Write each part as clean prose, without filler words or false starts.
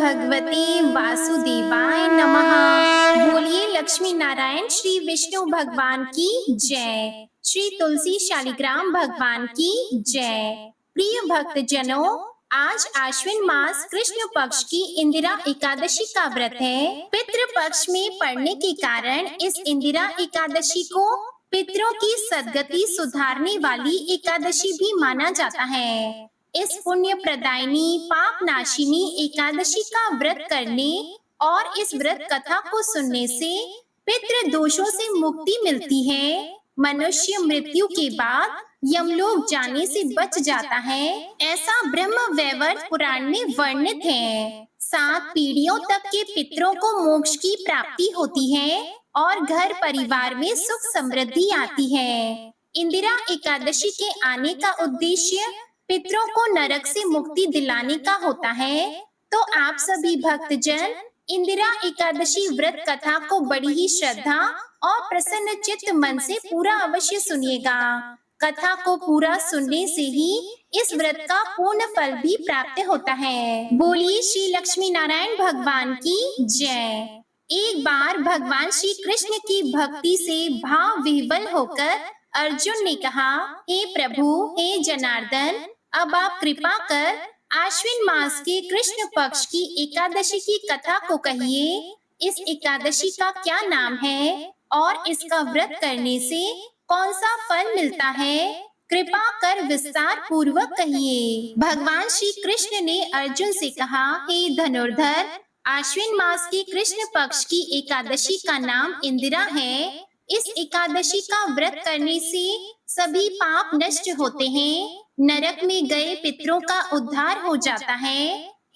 भगवते वासुदेवाय नमः। बोलिए लक्ष्मी नारायण श्री विष्णु भगवान की जय। श्री तुलसी शालिग्राम भगवान की जय। प्रिय भक्तजनों, आज आश्विन मास कृष्ण पक्ष की इंदिरा एकादशी का व्रत है। पितृ पक्ष में पड़ने के कारण इस इंदिरा एकादशी को पितरों की सद्गति सुधारने वाली एकादशी भी माना जाता है। इस पुण्य प्रदायिनी पाप नाशिनी एकादशी का व्रत करने और इस व्रत कथा को सुनने से पितृ दोषों से मुक्ति मिलती है। मनुष्य मृत्यु के बाद यमलोक जाने से बच जाता है, ऐसा ब्रह्म वैवर्त पुराण में वर्णित है। 7 पीढ़ियों तक के पितरों को मोक्ष की प्राप्ति होती है और घर परिवार में सुख समृद्धि आती है। इंदिरा एकादशी के आने का उद्देश्य पितरों को नरक से मुक्ति दिलाने का होता है। तो आप सभी भक्तजन इंदिरा एकादशी व्रत कथा को बड़ी ही श्रद्धा और प्रसन्न चित्त मन से पूरा अवश्य सुनिएगा। कथा को पूरा सुनने से ही इस व्रत का पूर्ण फल भी प्राप्त होता है। बोलिए श्री लक्ष्मी नारायण भगवान की जय। एक बार भगवान श्री कृष्ण की भक्ति से भाव विह्वल होकर अर्जुन ने कहा, हे प्रभु, हे जनार्दन, अब आप कृपा कर आश्विन मास के कृष्ण पक्ष की एकादशी की कथा को कहिए। इस एकादशी का क्या नाम है और इसका व्रत करने से कौन सा फल मिलता है? कृपा कर विस्तार पूर्वक कहिए। भगवान श्री कृष्ण ने अर्जुन से कहा, हे धनुर्धर, आश्विन मास के कृष्ण पक्ष की एकादशी का नाम इंदिरा है। इस एकादशी का व्रत करने से सभी पाप नष्ट होते हैं, नरक में गए पितरों का उद्धार हो जाता है।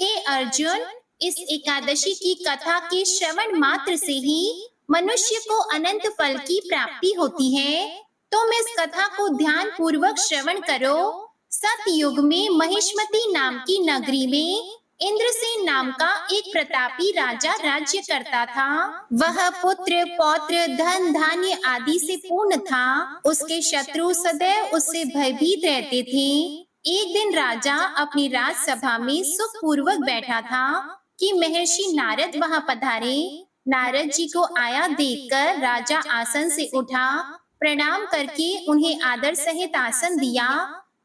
हे अर्जुन, इस एकादशी की कथा के श्रवण मात्र से ही मनुष्य को अनंत फल की प्राप्ति होती है। तुम इस कथा को ध्यान पूर्वक श्रवण करो। सतयुग में महिष्मती नाम की नगरी में इंद्रसेन नाम का एक प्रतापी राजा राज्य करता था। वह पुत्र पौत्र धन धान्य आदि से पूर्ण था। उसके शत्रु सदैव उससे भयभीत रहते थे। एक दिन राजा अपनी राजसभा में सुख पूर्वक बैठा था कि महर्षि नारद वहां पधारे। नारद जी को आया देखकर राजा आसन से उठा, प्रणाम करके उन्हें आदर सहित आसन दिया।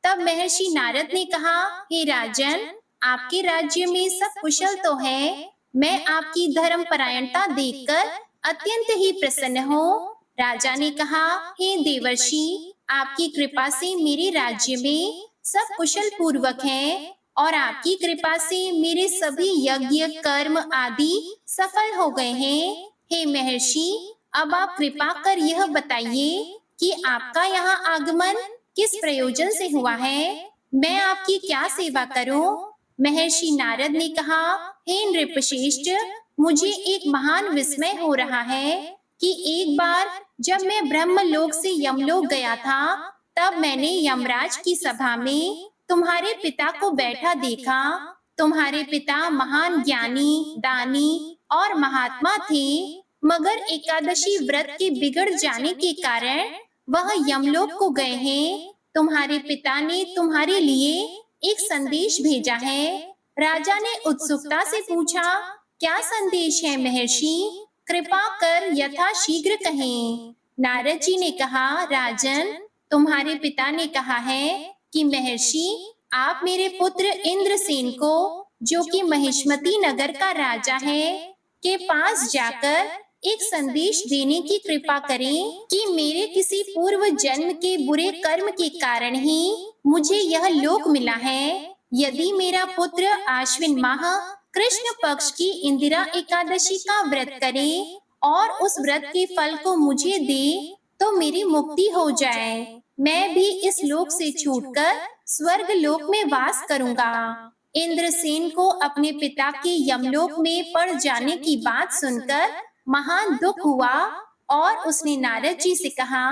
तब महर्षि नारद ने कहा, हे राजन, आपके राज्य में सब कुशल तो है। मैं आपकी धर्म परायणता देखकर अत्यंत ही प्रसन्न हूँ। राजा ने कहा, हे देवर्षि, आपकी कृपा से मेरे राज्य में सब कुशल पूर्वक है और आपकी कृपा से मेरे सभी यज्ञ कर्म आदि सफल हो गए हैं। हे महर्षि, अब आप कृपा कर यह बताइए कि आपका यहाँ आगमन किस प्रयोजन से हुआ है? मैं आपकी क्या सेवा करूं? महर्षि नारद ने कहा, हे नृपश्रेष्ठ, मुझे एक महान विस्मय हो रहा है कि एक बार जब मैं ब्रह्मलोक से यमलोक गया था, तब मैंने यमराज की सभा में तुम्हारे पिता को बैठा देखा। तुम्हारे पिता महान ज्ञानी, दानी और महात्मा थे, मगर एकादशी व्रत के बिगड़ जाने के कारण वह यमलोक को गए हैं। तुम्हारे पिता ने तुम्हारे लिए एक संदेश भेजा है। राजा ने उत्सुकता से पूछा, क्या संदेश है महर्षि? कृपा कर यथाशीघ्र कहें। नारद जी ने कहा, राजन, तुम्हारे पिता ने कहा है कि महर्षि, आप मेरे पुत्र इंद्रसेन को, जो कि महिष्मती नगर का राजा है, के पास जाकर एक संदेश देने की कृपा करें कि मेरे किसी पूर्व जन्म के बुरे कर्म के कारण ही मुझे यह लोक मिला है। यदि मेरा पुत्र आश्विन माह कृष्ण पक्ष की इंदिरा एकादशी का व्रत करे और उस व्रत के फल को मुझे दे, तो मेरी मुक्ति हो जाए। मैं भी इस लोक से छूटकर स्वर्ग लोक में वास करूंगा। इंद्रसेन को अपने पिता के यमलोक में पड़ जाने की बात सुनकर महान दुख हुआ और उसने नारद जी से कहा,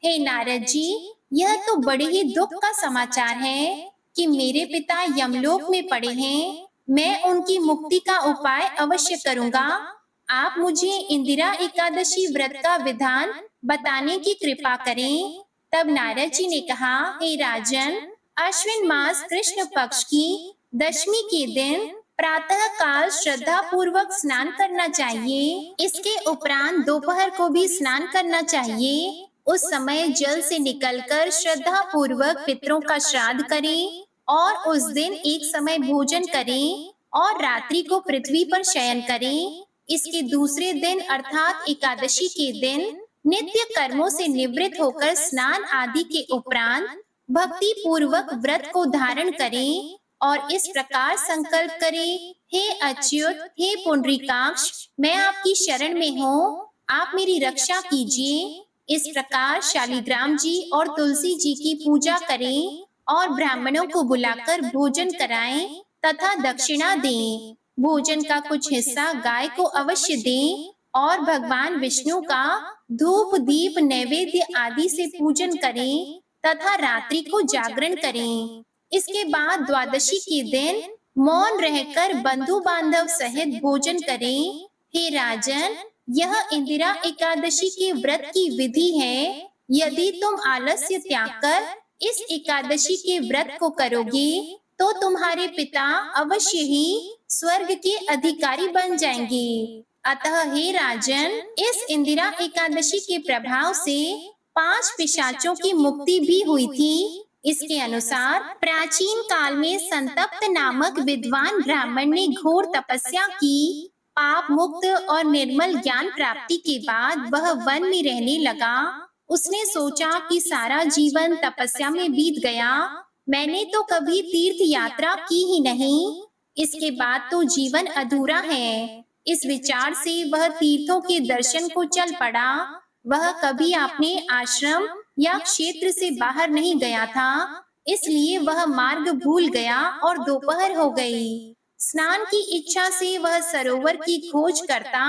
हे नारद जी, यह तो बड़े ही दुख का समाचार है कि मेरे पिता यमलोक में पड़े हैं। मैं उनकी मुक्ति का उपाय अवश्य करूंगा। आप मुझे इंदिरा एकादशी व्रत का विधान बताने की कृपा करें। तब नारद जी ने कहा, हे राजन, अश्विन मास कृष्ण पक्ष की दशमी के दिन प्रातः काल श्रद्धा पूर्वक स्नान करना चाहिए। इसके उपरांत दोपहर को भी स्नान करना चाहिए। उस समय जल से निकलकर श्रद्धा पूर्वक पितरों का श्राद्ध करें और उस दिन एक समय भोजन करें और रात्रि को पृथ्वी पर शयन करें। इसके दूसरे दिन अर्थात एकादशी के दिन नित्य कर्मों से निवृत्त होकर स्नान आदि के उपरांत भक्ति पूर्वक व्रत को धारण करें और इस प्रकार संकल्प करें, हे अच्युत, हे पुंडरीकाक्ष, मैं आपकी शरण में हूँ, आप मेरी रक्षा कीजिए। इस प्रकार शालिग्राम जी और तुलसी जी की पूजा करें और ब्राह्मणों को बुलाकर भोजन कराएं तथा दक्षिणा दें। भोजन का कुछ हिस्सा गाय को अवश्य दें और भगवान विष्णु का धूप दीप नैवेद्य आदि से पूजन करें तथा रात्रि को जागरण करें। इसके बाद द्वादशी के दिन मौन रहकर बंधु बांधव सहित भोजन करें। हे राजन, यह इंदिरा एकादशी के व्रत की विधि है। यदि तुम आलस्य त्याग कर इस एकादशी के व्रत को करोगे तो तुम्हारे पिता अवश्य ही स्वर्ग के अधिकारी बन जाएंगे। अतः हे राजन, इस इंदिरा एकादशी के प्रभाव से 5 पिशाचों की मुक्ति भी हुई थी। इसके अनुसार प्राचीन काल में संतप्त नामक विद्वान ब्राह्मण ने घोर तपस्या की। पाप मुक्त और निर्मल ज्ञान प्राप्ति के बाद वह वन में रहने लगा। उसने सोचा कि सारा जीवन तपस्या में बीत गया, मैंने तो कभी तीर्थ यात्रा की ही नहीं, इसके बाद तो जीवन अधूरा है। इस विचार से वह तीर्थों के दर्शन को चल पड़ा। वह कभी अपने आश्रम या क्षेत्र से बाहर नहीं गया था, इसलिए वह मार्ग भूल गया और दोपहर हो गई। स्नान की इच्छा से वह सरोवर की खोज करता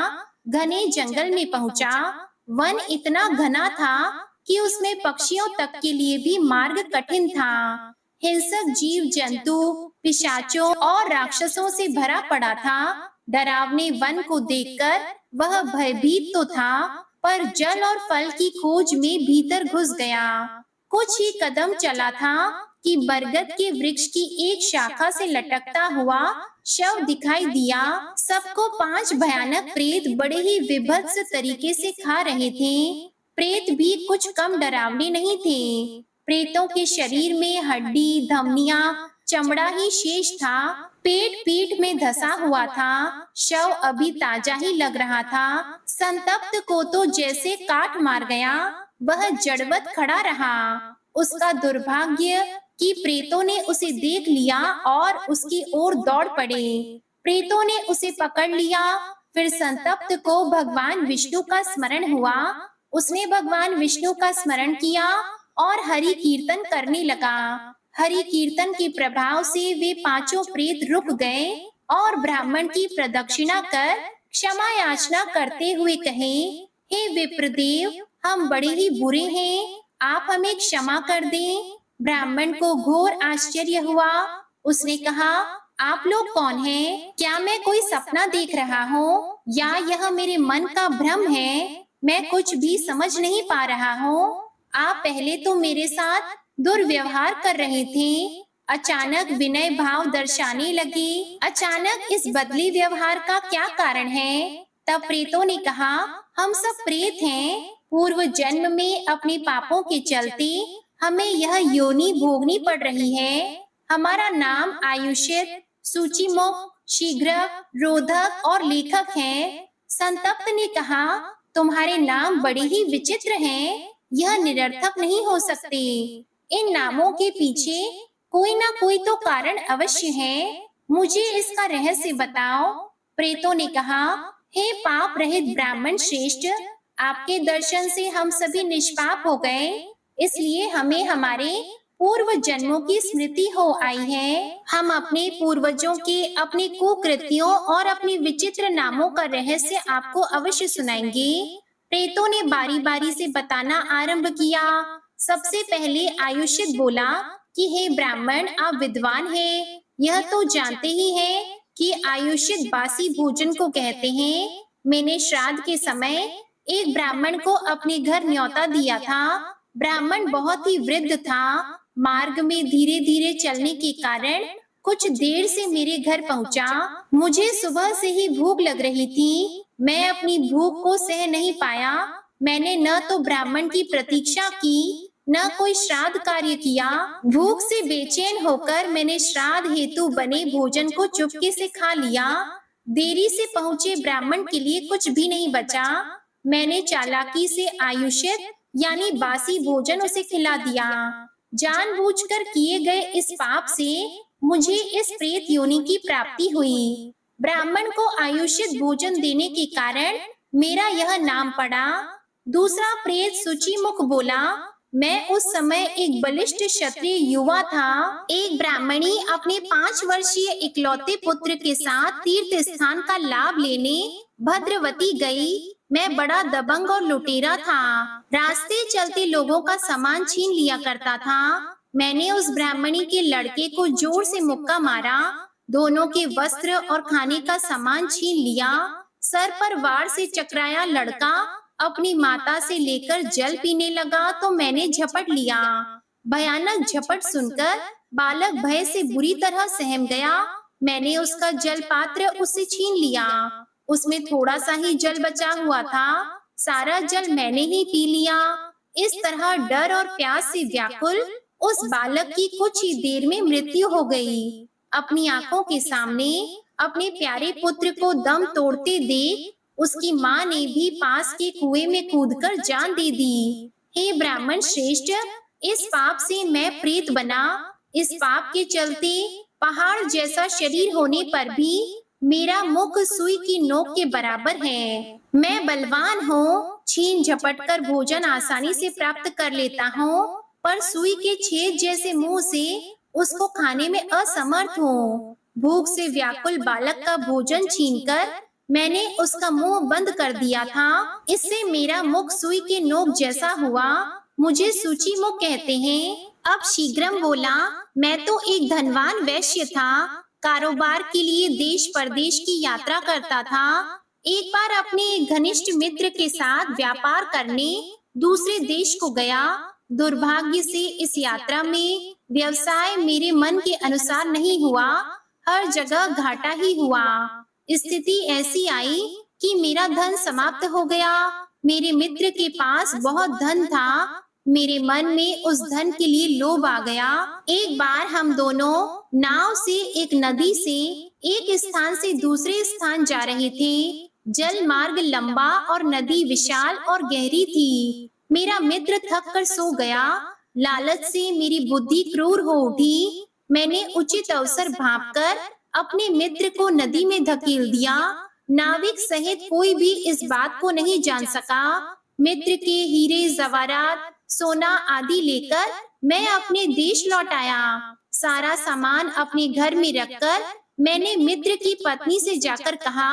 घने जंगल में पहुंचा। वन इतना घना था कि उसमें पक्षियों तक के लिए भी मार्ग कठिन था। हिंसक जीव जंतु, पिशाचों और राक्षसों से भरा पड़ा था। डरावने वन को देखकर वह भयभीत तो था, पर जल और फल की खोज में भीतर घुस गया। कुछ ही कदम चला था कि बरगद के वृक्ष की एक शाखा से लटकता हुआ शव दिखाई दिया। सबको 5 भयानक प्रेत बड़े ही विभत्स तरीके से खा रहे थे। प्रेत भी कुछ कम डरावने नहीं थे। प्रेतों के शरीर में हड्डी, धमनियां, चमड़ा ही शेष था। पेट पीठ में धसा हुआ था। शव अभी ताजा ही लग रहा था। संतप्त को तो जैसे काट मार गया। वह जड़वत खड़ा रहा। उसका दुर्भाग्य कि प्रेतों ने उसे देख लिया और उसकी ओर दौड़ पड़े। प्रेतों ने उसे पकड़ लिया। फिर संतप्त को भगवान विष्णु का स्मरण हुआ। उसने भगवान विष्णु का स्मरण किया और हरि कीर्तन करने लगा। हरि कीर्तन के प्रभाव से वे 5 प्रेत रुक गए और ब्राह्मण की प्रदक्षिणा कर क्षमा याचना करते हुए कहे, हे विप्रदेव, हम बड़े ही बुरे हैं, आप हमें क्षमा कर दें। ब्राह्मण को घोर आश्चर्य हुआ। उसने कहा, आप लोग कौन हैं? क्या मैं कोई सपना देख रहा हूँ या यह मेरे मन का भ्रम है? मैं कुछ भी समझ नहीं पा रहा हूँ। आप पहले तो मेरे साथ दुर्व्यवहार कर रहे थे, अचानक विनय भाव दर्शाने लगे। अचानक इस बदले व्यवहार का क्या कारण है? तब प्रेतों ने कहा, हम सब प्रेत हैं। पूर्व जन्म में अपने पापों के चलते हमें यह योनि भोगनी पड़ रही है। हमारा नाम आयुष्यत, सूचिमुख, शीघ्र, रोधक और लेखक है। संतप्त ने कहा, तुम्हारे नाम बड़े ही विचित्र हैं, यह निरर्थक नहीं हो सकते। इन नामों के पीछे कोई ना कोई तो कारण अवश्य है, मुझे इसका रहस्य बताओ। प्रेतों ने कहा, हे पाप रहित ब्राह्मण श्रेष्ठ, आपके दर्शन से हम सभी निष्पाप हो गए, इसलिए हमें हमारे पूर्व जन्मों की स्मृति हो आई है। हम अपने पूर्वजों के अपने कुकृत्यों और अपने विचित्र नामों का रहस्य आपको अवश्य सुनाएंगे। प्रेतों ने बारी बारी से बताना आरंभ किया। सबसे पहले आयुष्यत बोला कि हे ब्राह्मण, आप विद्वान हैं, यह तो जानते ही हैं कि आयुष्यत बासी भोजन को कहते हैं। मैंने श्राद्ध के समय एक ब्राह्मण को अपने घर न्योता दिया था। ब्राह्मण बहुत ही वृद्ध था। मार्ग में धीरे धीरे चलने के कारण कुछ देर से मेरे घर पहुंचा। मुझे सुबह से ही भूख लग रही थी। मैं अपनी भूख को सह नहीं पाया। मैंने न तो ब्राह्मण की प्रतीक्षा की, न कोई श्राद्ध कार्य किया। भूख से बेचैन होकर मैंने श्राद्ध हेतु बने भोजन को चुपके से खा लिया। देरी से पहुंचे ब्राह्मण के लिए कुछ भी नहीं बचा। मैंने चालाकी से आयुष्यत यानी बासी भोजन उसे खिला दिया। जानबूझकर किए गए इस पाप से मुझे इस प्रेत योनि की प्राप्ति हुई। ब्राह्मण को आयुष्यत भोजन देने के कारण मेरा यह नाम पड़ा। दूसरा प्रेत शुचिमुख बोला, मैं उस समय एक बलिष्ठ क्षत्रिय युवा था। एक ब्राह्मणी अपने 5 वर्षीय इकलौते पुत्र के साथ तीर्थ स्थान का लाभ लेने भद्रवती गई। मैं बड़ा दबंग और लुटेरा था। रास्ते चलते लोगों का सामान छीन लिया करता था। मैंने उस ब्राह्मणी के लड़के को जोर से मुक्का मारा। दोनों के वस्त्र और खाने का सामान छीन लिया। सर पर वार से चकराया लड़का अपनी माता से लेकर जल पीने लगा तो मैंने झपट लिया। भयानक झपट सुनकर बालक भय से बुरी तरह सहम गया। मैंने उसका जल पात्र उससे छीन लिया। उसमें थोड़ा सा ही जल बचा हुआ था। सारा जल मैंने ही पी लिया। इस तरह डर और प्यास से व्याकुल उस बालक की कुछ ही देर में मृत्यु हो गई। अपनी आंखों के सामने अपने प्यारे पुत्र को दम तोड़ते देख उसकी माँ ने भी पास के कुएं में कूदकर जान दे दी। हे ब्राह्मण श्रेष्ठ, इस पाप से मैं प्रेत बना। इस पाप के चलते पहाड़ जैसा शरीर होने पर भी मेरा मुख सुई की नोक के बराबर है। मैं बलवान हूँ, छीन झपट कर भोजन आसानी से प्राप्त कर लेता हूँ, पर सुई के छेद जैसे मुंह से उसको खाने में असमर्थ हूँ। भूख से व्याकुल बालक का भोजन छीनकर मैंने उसका मुंह बंद कर दिया था। इससे मेरा मुख सुई के नोक जैसा हुआ। मुझे सूची मुख कहते हैं। अब शीघ्रम बोला, मैं तो एक धनवान वैश्य था। कारोबार के लिए देश परदेश की यात्रा करता था। एक बार अपने एक घनिष्ठ मित्र के साथ व्यापार करने दूसरे देश को गया। दुर्भाग्य से इस यात्रा में व्यवसाय मेरे मन के अनुसार नहीं हुआ। हर जगह घाटा ही हुआ। स्थिति ऐसी आई कि मेरा धन समाप्त हो गया। मेरे मित्र के पास बहुत धन था। मेरे मन में उस धन के लिए लोभ आ गया। एक बार हम दोनों नाव से एक नदी से एक स्थान से दूसरे स्थान जा रहे थे। जल मार्ग लंबा और नदी विशाल और गहरी थी। मेरा मित्र थक कर सो गया। लालच से मेरी बुद्धि क्रूर हो उठी। मैंने उचित अवसर भांपकर अपने मित्र को नदी में धकेल दिया। नाविक सहित कोई भी इस बात को नहीं जान सका। मित्र के हीरे जवाहरात सोना आदि लेकर मैं अपने देश लौट आया। सारा सामान अपने घर में रखकर मैंने मित्र की पत्नी से जाकर कहा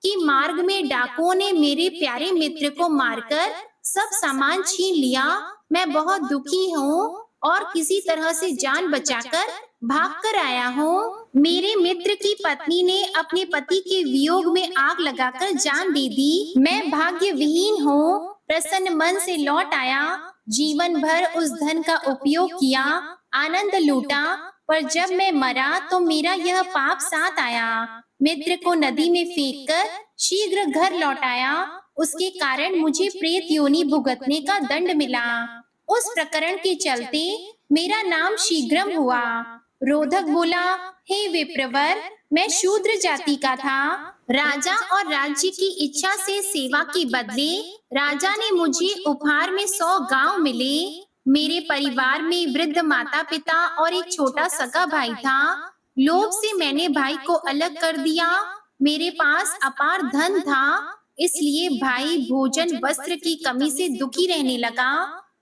कि मार्ग में डाकुओं ने मेरे प्यारे मित्र को मारकर सब सामान छीन लिया। मैं बहुत दुखी हूँ और किसी तरह से जान बचाकर भागकर आया हूँ। मेरे मित्र की पत्नी ने अपने पति के वियोग में आग लगाकर जान दे दी। मैं भाग्य विहीन हूँ। प्रसन्न मन से लौट आया। जीवन भर उस धन का उपयोग किया, आनंद लूटा, पर जब मैं मरा तो मेरा यह पाप साथ आया। मित्र को नदी में फेंककर शीघ्र घर लौट आया। उसके कारण मुझे प्रेत योनि भुगतने का दंड मिला। उस प्रकरण के चलते मेरा नाम शीघ्रम हुआ। रोधक बोला, हे विप्रवर, मैं शूद्र जाति का था। राजा और राज्य की इच्छा से सेवा के बदले राजा ने मुझे उपहार में 100 गांव मिले। मेरे परिवार में वृद्ध माता पिता और एक छोटा सगा भाई था। लोभ से मैंने भाई को अलग कर दिया। मेरे पास अपार धन था, इसलिए भाई भोजन वस्त्र की कमी से दुखी रहने लगा।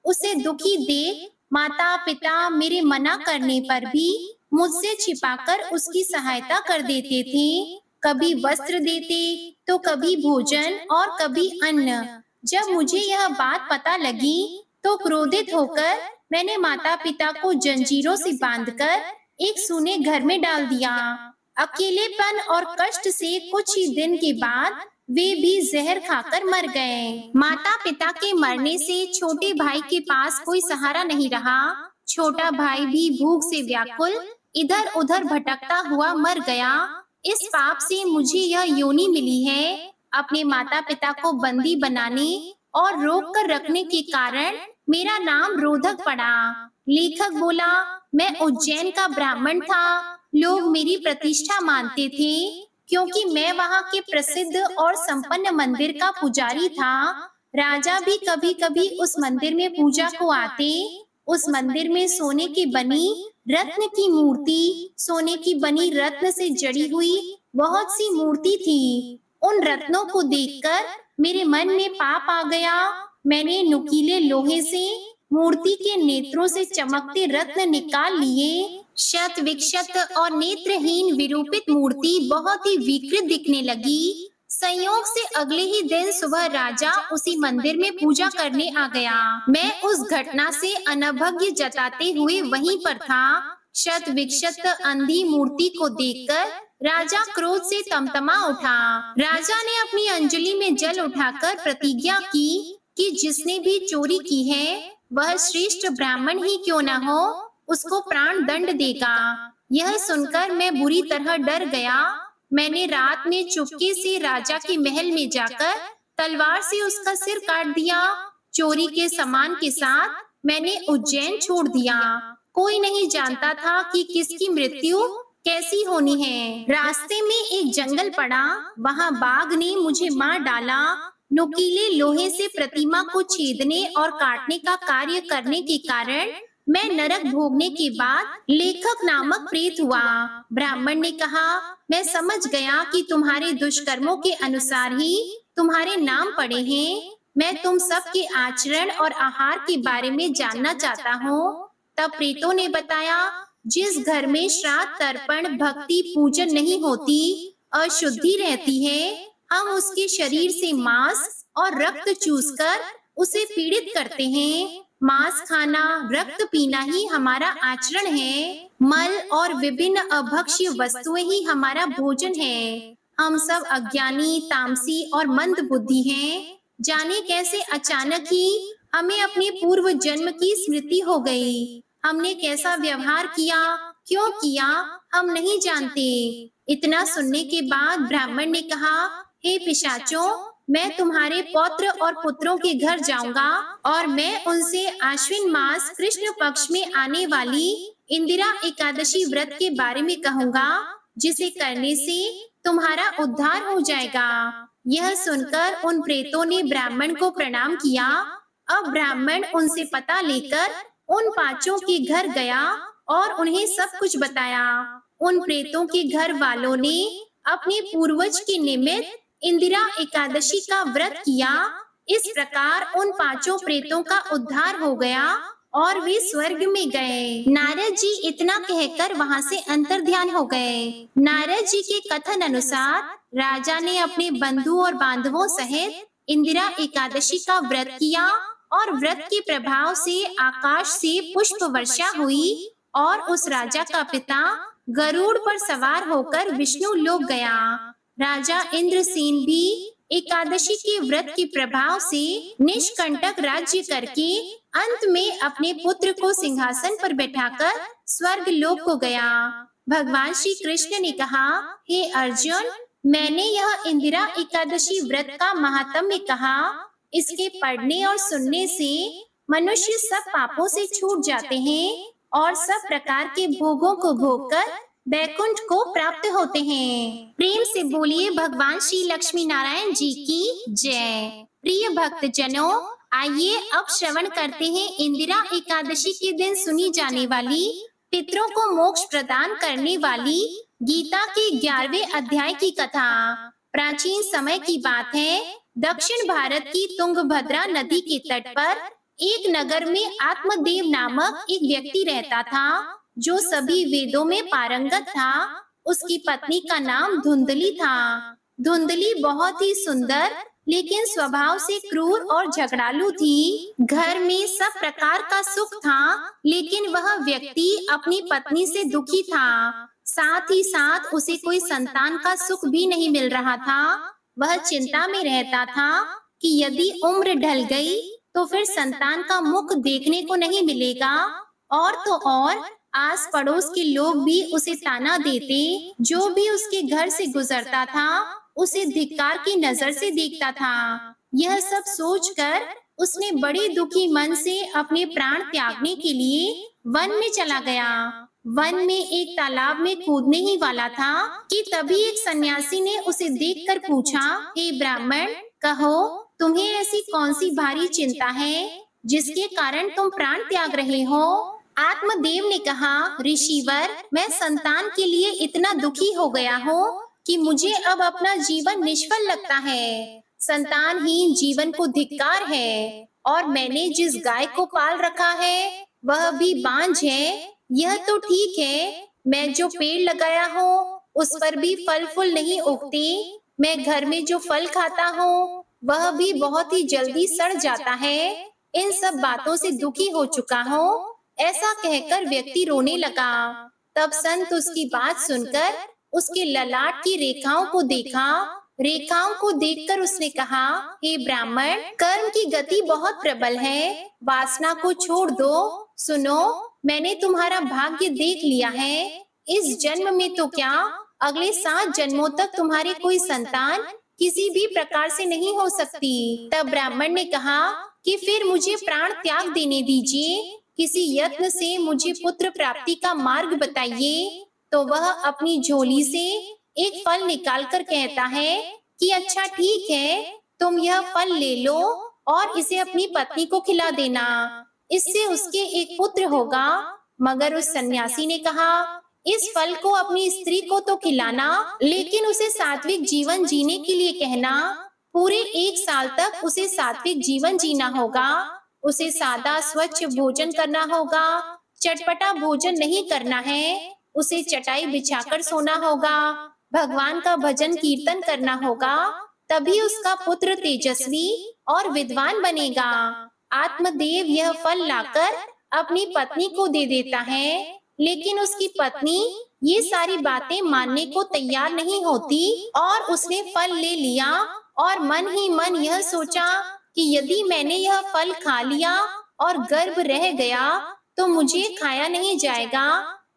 उसे दुखी देख माता पिता मेरे मना करने पर भी मुझसे छिपाकर उसकी सहायता कर देते थे। कभी वस्त्र देते तो कभी भोजन और कभी अन्न। जब मुझे यह बात पता लगी तो क्रोधित होकर मैंने माता पिता को जंजीरों से बांधकर एक सूने घर में डाल दिया। अकेलेपन और कष्ट से कुछ ही दिन के बाद वे भी जहर खाकर मर गए। माता पिता के मरने से छोटे भाई के पास कोई सहारा नहीं रहा। छोटा भाई भी भूख से व्याकुल इधर उधर भटकता हुआ मर गया। इस पाप से मुझे यह योनि मिली है। अपने माता पिता को बंदी बनाने और रोक कर रखने के कारण मेरा नाम रोधक पड़ा। लेखक बोला, मैं उज्जैन का ब्राह्मण था। लोग मेरी प्रतिष्ठा मानते थे क्योंकि मैं वहाँ के प्रसिद्ध और संपन्न मंदिर का पुजारी था। राजा भी कभी कभी उस मंदिर में पूजा को आते। उस मंदिर में सोने की बनी रत्न की मूर्ति, सोने की बनी रत्न से जड़ी हुई बहुत सी मूर्ति थी। उन रत्नों को देखकर मेरे मन में पाप आ गया। मैंने नुकीले लोहे से मूर्ति के नेत्रों से चमकते रत्न निकाल लिए। शत विक्षत और नेत्रहीन विरूपित मूर्ति बहुत ही विकृत दिखने लगी। संयोग से अगले ही दिन सुबह राजा उसी मंदिर में पूजा करने आ गया। मैं उस घटना से अनभिज्ञ जताते हुए वहीं पर था। शत विक्षत अंधी मूर्ति को देखकर राजा क्रोध से तमतमा उठा। राजा ने अपनी अंजलि में जल उठाकर प्रतिज्ञा की कि जिसने भी चोरी की है वह श्रेष्ठ ब्राह्मण ही क्यों न हो, उसको प्राण दंड देगा। यह सुनकर मैं बुरी तरह डर गया। मैंने रात में चुपके से राजा के महल में जाकर तलवार से उसका सिर काट दिया। चोरी के सामान के साथ मैंने उज्जैन छोड़ दिया। कोई नहीं जानता था कि किसकी मृत्यु कैसी होनी है। रास्ते में एक जंगल पड़ा, वहाँ बाघ ने मुझे मार डाला। नुकीले लोहे से प्रतिमा को छेदने और काटने का कार्य करने के कारण मैं नरक भोगने के बाद लेखक नामक प्रेत हुआ। ब्राह्मण ने कहा, मैं समझ गया कि तुम्हारे दुष्कर्मों के अनुसार ही तुम्हारे नाम पड़े हैं। मैं तुम सब के आचरण और आहार के बारे में जानना चाहता हूँ। तब प्रेतों ने बताया, जिस घर में श्राद्ध तर्पण भक्ति पूजन नहीं होती, अशुद्धि रहती है, हम उसके शरीर से मांस और रक्त चूसकर उसे पीड़ित करते हैं। मांस खाना, रक्त पीना ही हमारा आचरण है। मल और विभिन्न अभक्ष्य वस्तुएं ही हमारा भोजन है। हम सब अज्ञानी, तामसी और मंद बुद्धि हैं। जाने कैसे अचानक ही हमें अपने पूर्व जन्म की स्मृति हो गई। हमने कैसा व्यवहार किया, क्यों किया, हम नहीं जानते। इतना सुनने के बाद ब्राह्मण ने कहा, हे पिशाचों, मैं तुम्हारे पौत्र और पुत्रों के घर जाऊंगा और मैं उनसे आश्विन मास कृष्ण पक्ष में आने वाली इंदिरा एकादशी व्रत के बारे में कहूंगा, जिसे करने से तुम्हारा उद्धार हो जाएगा। यह सुनकर उन प्रेतों ने ब्राह्मण को प्रणाम किया। अब ब्राह्मण उनसे पता लेकर उन पांचों के घर गया और उन्हें सब कुछ बताया। उन प्रेतों के घर वालों ने अपने पूर्वज के निमित्त इंदिरा एकादशी का व्रत किया। इस प्रकार उन पांचों प्रेतों का उद्धार हो गया और वे स्वर्ग में गए। नारद जी इतना कहकर वहां से अंतर्ध्यान हो गए। नारद जी के कथन अनुसार राजा ने अपने बंधु और बांधवों सहित इंदिरा एकादशी का व्रत किया और व्रत के प्रभाव से आकाश से पुष्प वर्षा हुई और उस राजा का पिता गरुड़ पर सवार होकर विष्णु लोक गया। राजा इंद्रसेन भी एकादशी के व्रत के प्रभाव से निष्कंटक राज्य करके अंत में अपने पुत्र को सिंहासन पर बैठाकर स्वर्ग लोक को गया। भगवान श्री कृष्ण ने कहा, हे अर्जुन, मैंने यह इंदिरा एकादशी व्रत का महात्म्य कहा। इसके पढ़ने और सुनने से मनुष्य सब पापों से छूट जाते हैं और सब प्रकार के भोगों को भोगकर बैकुंठ को प्राप्त होते हैं। प्रेम से बोलिए भगवान श्री लक्ष्मी नारायण जी की जय। प्रिय भक्त जनों, आइए अब श्रवण करते हैं इंदिरा एकादशी के दिन सुनी जाने वाली पितरों को मोक्ष प्रदान करने वाली गीता के 11वें अध्याय की कथा। प्राचीन समय की बात है, दक्षिण भारत की तुंगभद्रा नदी के तट पर एक नगर में आत्मदेव नामक एक व्यक्ति रहता था, जो सभी वेदों में पारंगत था। उसकी पत्नी का नाम धुंधली था। धुंधली बहुत ही सुंदर लेकिन स्वभाव से क्रूर और झगड़ालू थी। घर में सब प्रकार का सुख था, लेकिन वह व्यक्ति अपनी पत्नी से दुखी था। साथ ही साथ उसे कोई संतान का सुख भी नहीं मिल रहा था। वह चिंता में रहता था कि यदि उम्र ढल गई तो फिर संतान का मुख देखने को नहीं मिलेगा, और तो और आस पड़ोस के लोग भी उसे ताना देते। जो भी उसके घर से गुजरता था उसे धिक्कार की नजर से देखता था। यह सब सोचकर उसने बड़े दुखी मन से अपने प्राण त्यागने के लिए वन में चला गया। वन में एक तालाब में कूदने ही वाला था कि तभी एक सन्यासी ने उसे देखकर पूछा, हे ब्राह्मण, कहो तुम्हें ऐसी कौन सी भारी चिंता है जिसके कारण तुम प्राण त्याग रहे हो? आत्मदेव ने कहा, ऋषिवर, मैं संतान के लिए इतना दुखी हो गया हूँ कि मुझे अब अपना जीवन निष्फल लगता है। संतानहीन जीवन को धिक्कार है और मैंने जिस गाय को पाल रखा है वह भी बांझ है। यह तो ठीक है, मैं जो पेड़ लगाया हूँ उस पर भी फल फूल नहीं उगते। मैं घर में जो फल खाता हूँ वह भी बहुत ही जल्दी सड़ जाता है। इन सब बातों से दुखी हो चुका हूँ। ऐसा कहकर व्यक्ति रोने लगा। तब संत उसकी बात सुनकर उसके ललाट की रेखाओं को देखा। रेखाओं को देखकर उसने कहा, हे ब्राह्मण, कर्म की गति बहुत प्रबल है, वासना को छोड़ दो। सुनो, मैंने तुम्हारा भाग्य देख लिया है। इस जन्म में तो क्या, अगले 7 जन्मों तक तुम्हारी कोई संतान किसी भी प्रकार से नहीं हो सकती। तब ब्राह्मण ने कहा कि फिर मुझे प्राण त्याग देने दीजिए, किसी यत्न से मुझे पुत्र प्राप्ति का मार्ग बताइए। तो वह अपनी झोली से एक फल निकालकर कहता है कि अच्छा ठीक है, तुम यह फल ले लो और इसे अपनी पत्नी को खिला देना, इससे उसके एक पुत्र होगा। मगर उस सन्यासी ने कहा, इस फल को अपनी स्त्री को तो खिलाना, लेकिन उसे सात्विक जीवन जीने के लिए कहना। पूरे 1 साल तक उसे सात्विक जीवन जीना होगा। उसे सादा स्वच्छ भोजन करना होगा, चटपटा भोजन नहीं करना है। उसे चटाई बिछाकर सोना होगा, भगवान का भजन कीर्तन करना होगा, तभी उसका पुत्र तेजस्वी और विद्वान बनेगा। आत्मदेव यह फल लाकर अपनी पत्नी को दे देता है, लेकिन उसकी पत्नी ये सारी बातें मानने को तैयार नहीं होती और उसने फल ले लिया और मन ही मन यह सोचा कि यदि मैंने यह फल खा लिया और गर्भ रह गया तो मुझे खाया नहीं जाएगा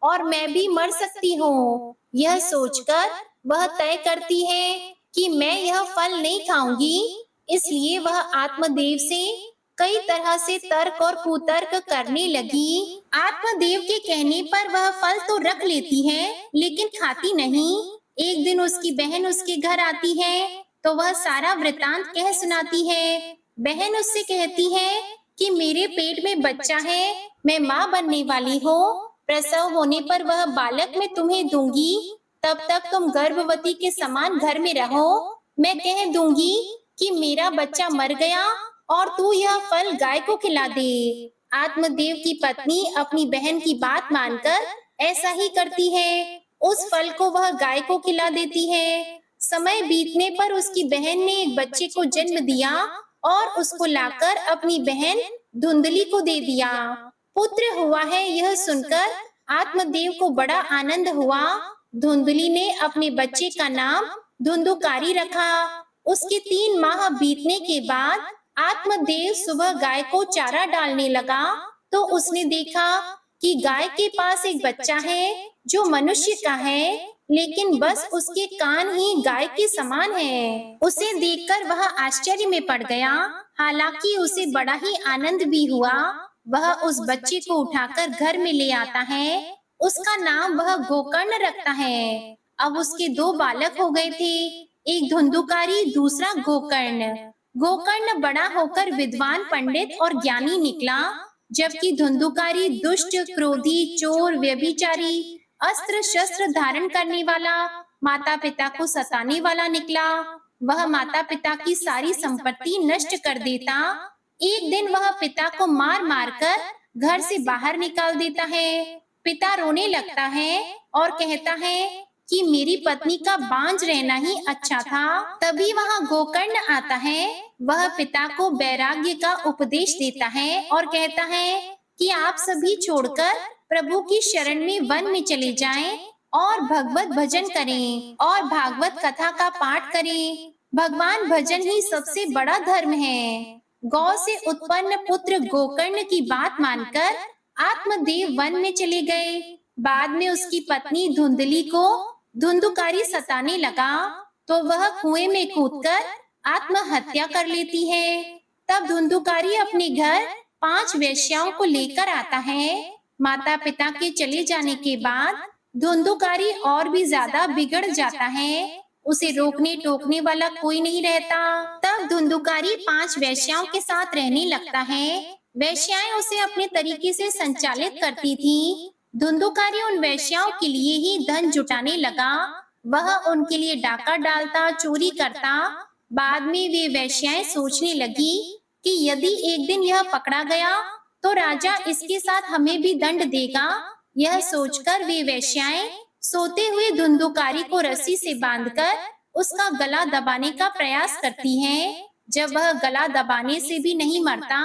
और मैं भी मर सकती हूँ। यह सोचकर वह तय करती है कि मैं यह फल नहीं खाऊंगी। इसलिए वह आत्मदेव से कई तरह से तर्क और कुतर्क करने लगी। आत्मदेव के कहने पर वह फल तो रख लेती है, लेकिन खाती नहीं। एक दिन उसकी बहन उसके घर आती है तो वह सारा वृतांत कह सुनाती है। बहन उससे कहती है कि मेरे पेट में बच्चा है, मैं माँ बनने वाली हूँ। प्रसव होने पर वह बालक मैं तुम्हें दूंगी, तब तक तुम गर्भवती के समान घर में रहो। मैं कह दूंगी कि मेरा बच्चा मर गया और तू यह फल गाय को खिला दे। आत्मदेव की पत्नी अपनी बहन की बात मानकर ऐसा ही करती है। उस फल को वह गाय को खिला देती है। समय बीतने पर उसकी बहन ने एक बच्चे को जन्म दिया और उसको लाकर अपनी बहन धुंधली को दे दिया। पुत्र हुआ है यह सुनकर आत्मदेव को बड़ा आनंद हुआ। धुंधली ने अपने बच्चे का नाम धुंधुकारी रखा। उसके 3 माह बीतने के बाद आत्मदेव सुबह गाय को चारा डालने लगा तो उसने देखा कि गाय के पास एक बच्चा है जो मनुष्य का है, लेकिन बस उसके कान ही गाय के समान है। उसे देखकर वह आश्चर्य में पड़ गया। हालांकि उसे बड़ा ही आनंद भी हुआ। वह उस बच्चे को उठाकर घर में ले आता है। उसका नाम वह गोकर्ण रखता है। अब उसके 2 बालक हो गए थे, एक धुंधुकारी, दूसरा गोकर्ण। गोकर्ण बड़ा होकर विद्वान, पंडित और ज्ञानी निकला, जबकि धुंधुकारी दुष्ट, क्रोधी, चोर, व्यभिचारी, अस्त्र शस्त्र धारण करने वाला, माता पिता को सताने वाला निकला। वह माता पिता की सारी संपत्ति नष्ट कर देता। एक दिन वह पिता को मार मार कर घर से बाहर निकाल देता है। पिता रोने लगता है और कहता है कि मेरी पत्नी का बांझ रहना ही अच्छा था। तभी वहाँ गोकर्ण आता है। वह पिता को वैराग्य का उपदेश देता है और कहता है कि आप सभी छोड़कर प्रभु की शरण में वन में चले जाएं और भगवत भजन करें और भागवत कथा का पाठ करें। भगवान भजन ही सबसे बड़ा धर्म है। गौ से उत्पन्न पुत्र गोकर्ण की बात मानकर आत्मदेव वन में चले गए। बाद में उसकी पत्नी धुंधली को धुंधुकारी सताने लगा, तो वह कुएं में कूदकर आत्महत्या कर लेती है। तब धुंधुकारी अपने घर 5 वेश्याओं को लेकर आता है। माता पिता के चले जाने के बाद धुंधुकारी और भी ज्यादा बिगड़ जाता है। उसे रोकने टोकने वाला कोई नहीं रहता। तब धुंधुकारी 5 वेश्याओं के साथ रहने लगता है। वेश्याएं उसे अपने तरीके से संचालित करती थी। धुंधुकारी उन वेश्याओं के लिए ही धन जुटाने लगा। वह उनके लिए डाका डालता, चोरी करता। बाद में वे वेश्याएं सोचने लगी कि यदि एक दिन यह पकड़ा गया तो राजा इसके साथ हमें भी दंड देगा। यह सोचकर वे वेश्याएं सोते हुए धुंधुकारी को रस्सी से बांधकर उसका गला दबाने का प्रयास करती हैं। जब वह गला दबाने से भी नहीं मरता,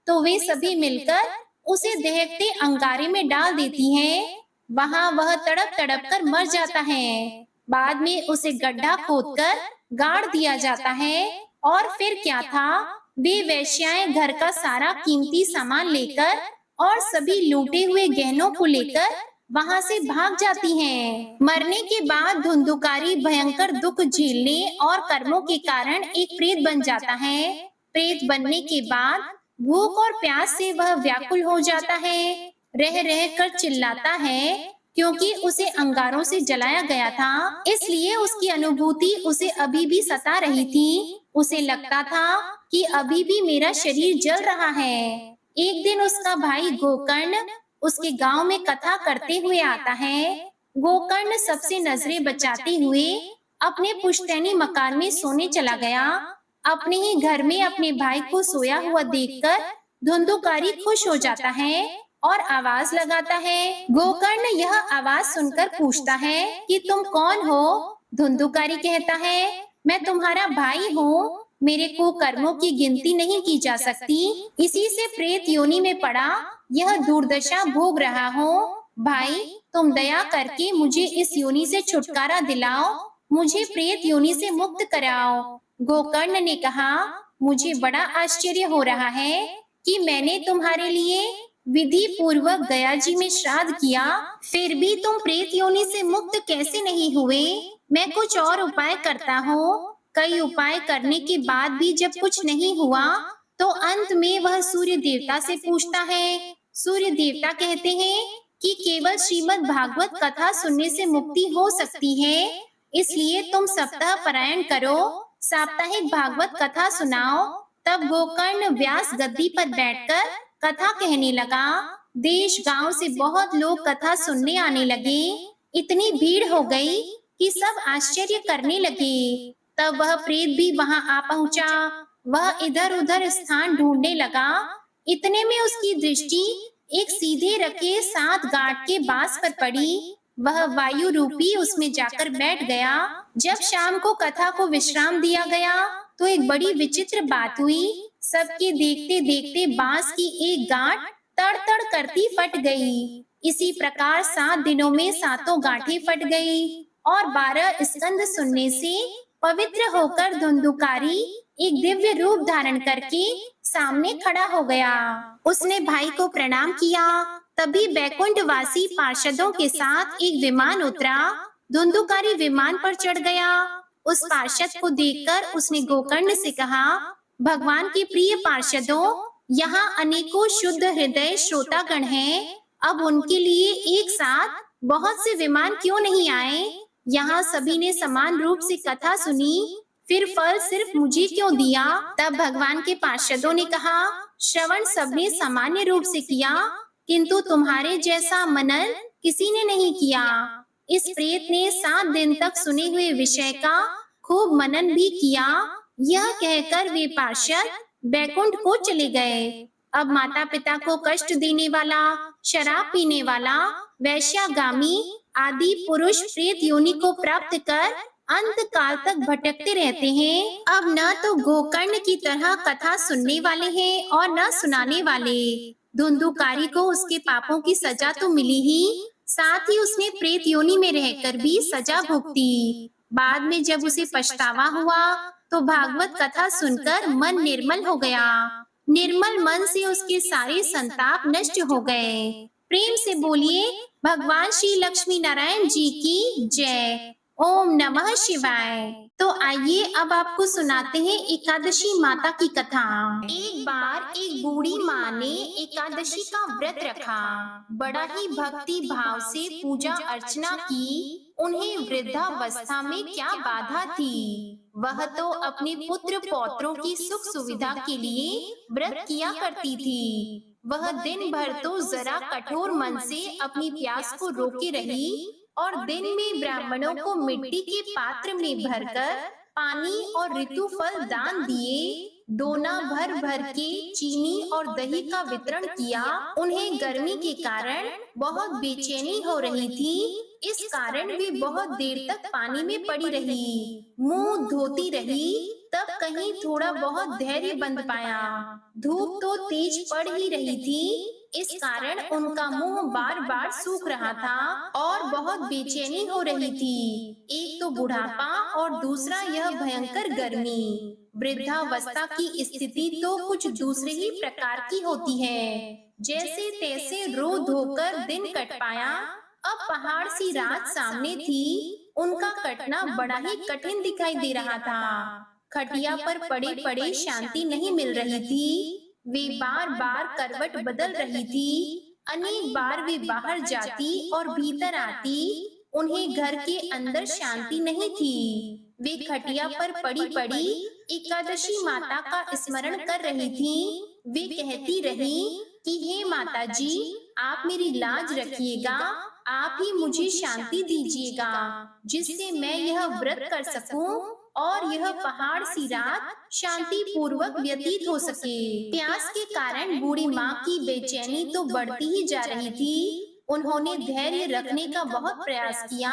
तो वे सभी मिलकर उसे दहकते अंगारे में डाल देती हैं। वहां वह तड़प तड़प कर मर जाता है। बाद में उसे गड्ढा खोदकर गाड़ दिया जाता है। और फिर क्या था, वे वेश्याएं घर का सारा कीमती सामान लेकर और सभी लूटे हुए गहनों को लेकर वहां से भाग जाती हैं। मरने के बाद धुंधुकारी भयंकर दुख झेलने और कर्मों के कारण एक प्रेत बन जाता है। प्रेत बनने के बाद भूख और प्यास से वह व्याकुल हो जाता है। रह रह कर चिल्लाता है, क्योंकि उसे अंगारों से जलाया गया था, इसलिए उसकी अनुभूति उसे अभी भी सता रही थी। उसे लगता था कि अभी भी मेरा शरीर जल रहा है। एक दिन उसका भाई गोकर्ण उसके गांव में कथा करते हुए आता है। गोकर्ण सबसे नजरें बचाते हुए अपने पुश्तैनी मकान में सोने चला गया। अपने ही घर में अपने भाई को सोया हुआ देखकर धुंधुकारी खुश हो जाता है और आवाज लगाता है। गोकर्ण यह आवाज सुनकर पूछता है कि तुम कौन हो? धुंधुकारी कहता है, मैं तुम्हारा भाई हूँ। मेरे को कर्मों की गिनती नहीं की जा सकती। इसी से प्रेत योनि में पड़ा यह दुर्दशा भोग रहा हूँ। भाई, तुम दया करके मुझे इस योनि से छुटकारा दिलाओ, मुझे प्रेत योनि से मुक्त कराओ। गोकर्ण ने कहा, मुझे बड़ा आश्चर्य हो रहा है कि मैंने तुम्हारे लिए विधि पूर्वक गया जी में श्राद्ध किया, फिर भी तुम प्रेत योनि से मुक्त कैसे नहीं हुए? मैं कुछ और उपाय करता हूँ। कई उपाय करने के बाद भी जब कुछ नहीं हुआ, तो अंत में वह सूर्य देवता से पूछता है। सूर्य देवता कहते हैं कि केवल श्रीमद् भागवत कथा सुनने से मुक्ति हो सकती है, इसलिए तुम सप्ताह पारायण करो, साप्ताहिक भागवत कथा सुनाओ। तब गोकर्ण व्यास गद्दी पर बैठकर कथा कहने लगा। देश गांव से बहुत लोग कथा सुनने आने लगे। इतनी भीड़ हो गई कि सब आश्चर्य करने लगे। तब वह प्रेत भी वहां आ पहुंचा। वह इधर उधर स्थान ढूंढने लगा। इतने में उसकी दृष्टि एक सीधे रखे 7 गांठ के बांस पर पड़ी। वह वायु रूपी उसमें जाकर बैठ गया। जब शाम को कथा को विश्राम दिया गया, तो एक बड़ी विचित्र बात हुई। सबके देखते देखते बांस की एक गांठ तड़ तड़ करती फट गई। इसी प्रकार 7 दिनों में 7 गांठें फट गई और 12 स्कंद सुनने से पवित्र होकर धुंधुकारी एक दिव्य रूप धारण करके सामने खड़ा हो गया। उसने भाई को प्रणाम किया। तभी बैकुंठवासी पार्षदों के साथ एक विमान उतरा। धुंधुकारी विमान पर चढ़ गया। उस पार्षद को देखकर उसने गोकर्ण से कहा, भगवान के प्रिय पार्षदों, यहाँ अनेकों शुद्ध हृदय श्रोतागण हैं। अब उनके लिए एक साथ बहुत से विमान क्यों नहीं आए? यहाँ सभी ने समान रूप से कथा सुनी, फिर फल सिर्फ मुझे क्यों दिया? तब भगवान के पार्षदों ने कहा, श्रवण सबने सामान्य रूप से किया, किंतु तुम्हारे जैसा मनन किसी ने नहीं किया। इस प्रेत ने 7 दिन तक सुने हुए विषय का खूब मनन भी किया। यह कहकर वे पार्षद बैकुंठ को चले गए। अब माता पिता को कष्ट देने वाला, शराब पीने वाला, वैश्यागामी आदि पुरुष प्रेत योनि को प्राप्त कर अंत काल तक भटकते रहते हैं। अब न तो गोकर्ण की तरह कथा सुनने वाले हैं और न सुनाने वाले। धुंधुकारी को उसके पापों की सजा तो मिली ही, साथ ही उसने प्रेत योनि में रहकर भी सजा भुगती। बाद में जब उसे पछतावा हुआ, तो भागवत कथा सुनकर मन निर्मल हो गया। निर्मल मन से उसके सारे संताप नष्ट हो गए। प्रेम से बोलिए भगवान श्री लक्ष्मी नारायण जी की जय। ओम नमः शिवाय। तो आइए अब आपको सुनाते हैं एकादशी माता की कथा। एक बार एक बूढ़ी माँ ने एकादशी का व्रत रखा। बड़ा ही भक्ति भाव से पूजा अर्चना की। उन्हें वृद्धावस्था में क्या बाधा थी। वह तो अपने पुत्र पौत्रों की सुख सुविधा के लिए व्रत किया करती थी। वह दिन भर तो जरा कठोर मन से अपनी प्यास को रोके रही और दिन में ब्राह्मणों को मिट्टी के पात्र में भरकर पानी और ऋतु फल दान दिए। डोना भर भर के चीनी और दही का वितरण किया। उन्हें गर्मी के कारण बहुत बेचैनी हो रही थी। इस कारण वे बहुत देर तक पानी में पड़ी रही, मुंह धोती रही। तब कहीं थोड़ा बहुत धैर्य बंध पाया। धूप तो तेज पड़ ही रही थी, इस कारण उनका मुंह बार बार सूख रहा था और बहुत बेचैनी हो रही थी। एक तो बुढ़ापा और दूसरा यह भयंकर गर्मी। वृद्धावस्था की स्थिति तो कुछ दूसरे ही प्रकार की होती है। जैसे तैसे रो धोकर दिन कट पाया। अब पहाड़ सी रात सामने थी, उनका कटना बड़ा ही कठिन दिखाई दे रहा था। खटिया पर पड़े पड़े शांति नहीं मिल रही थी। वे बार बार करवट बदल रही थी। अनेक बार वे बाहर जाती और भीतर आती। उन्हें घर के अंदर शांति नहीं थी। वे खटिया पर पड़ी पड़ी एकादशी माता का स्मरण कर रही थी। वे कहती रही कि हे माता जी, आप मेरी लाज रखिएगा, आप ही मुझे शांति दीजिएगा, जिससे मैं यह व्रत कर सकूं और यह पहाड़ सी रात शांति पूर्वक व्यतीत हो सके। प्यास के कारण बूढ़ी माँ की बेचैनी तो बढ़ती ही जा रही थी। उन्होंने धैर्य रखने का बहुत प्रयास किया,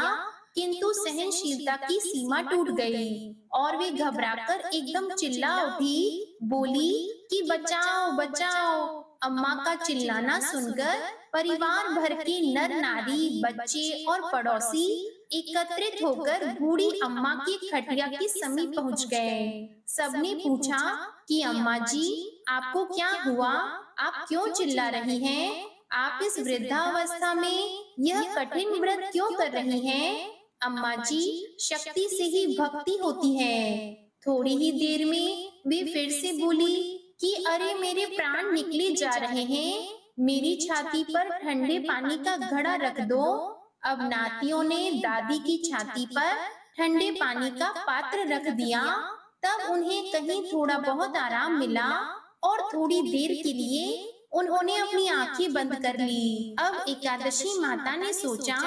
किंतु सहनशीलता की सीमा टूट गई और वे घबराकर एकदम चिल्ला उठी। बोली कि बचाओ बचाओ। अम्मा का चिल्लाना सुनकर परिवार भर के नर नारी, बच्चे और पड़ोसी एकत्रित होकर बूढ़ी अम्मा की खटिया के समीप पहुंच गए। सबने पूछा कि अम्मा जी, आपको क्या हुआ? आप क्यों चिल्ला रही हैं? आप इस वृद्धावस्था में यह कठिन व्रत क्यों कर रही हैं? अम्मा जी, शक्ति से ही भक्ति होती है। थोड़ी ही देर में वे फिर से बोली कि अरे मेरे प्राण निकले जा रहे हैं, मेरी छाती पर ठंडे पानी का घड़ा रख दो। अब नातियों ने दादी की छाती पर ठंडे पानी का पात्र रख दिया। तब उन्हें कहीं थोड़ा बहुत आराम मिला और थोड़ी देर के लिए उन्होंने अपनी आंखें बंद कर ली। अब एकादशी माता ने सोचा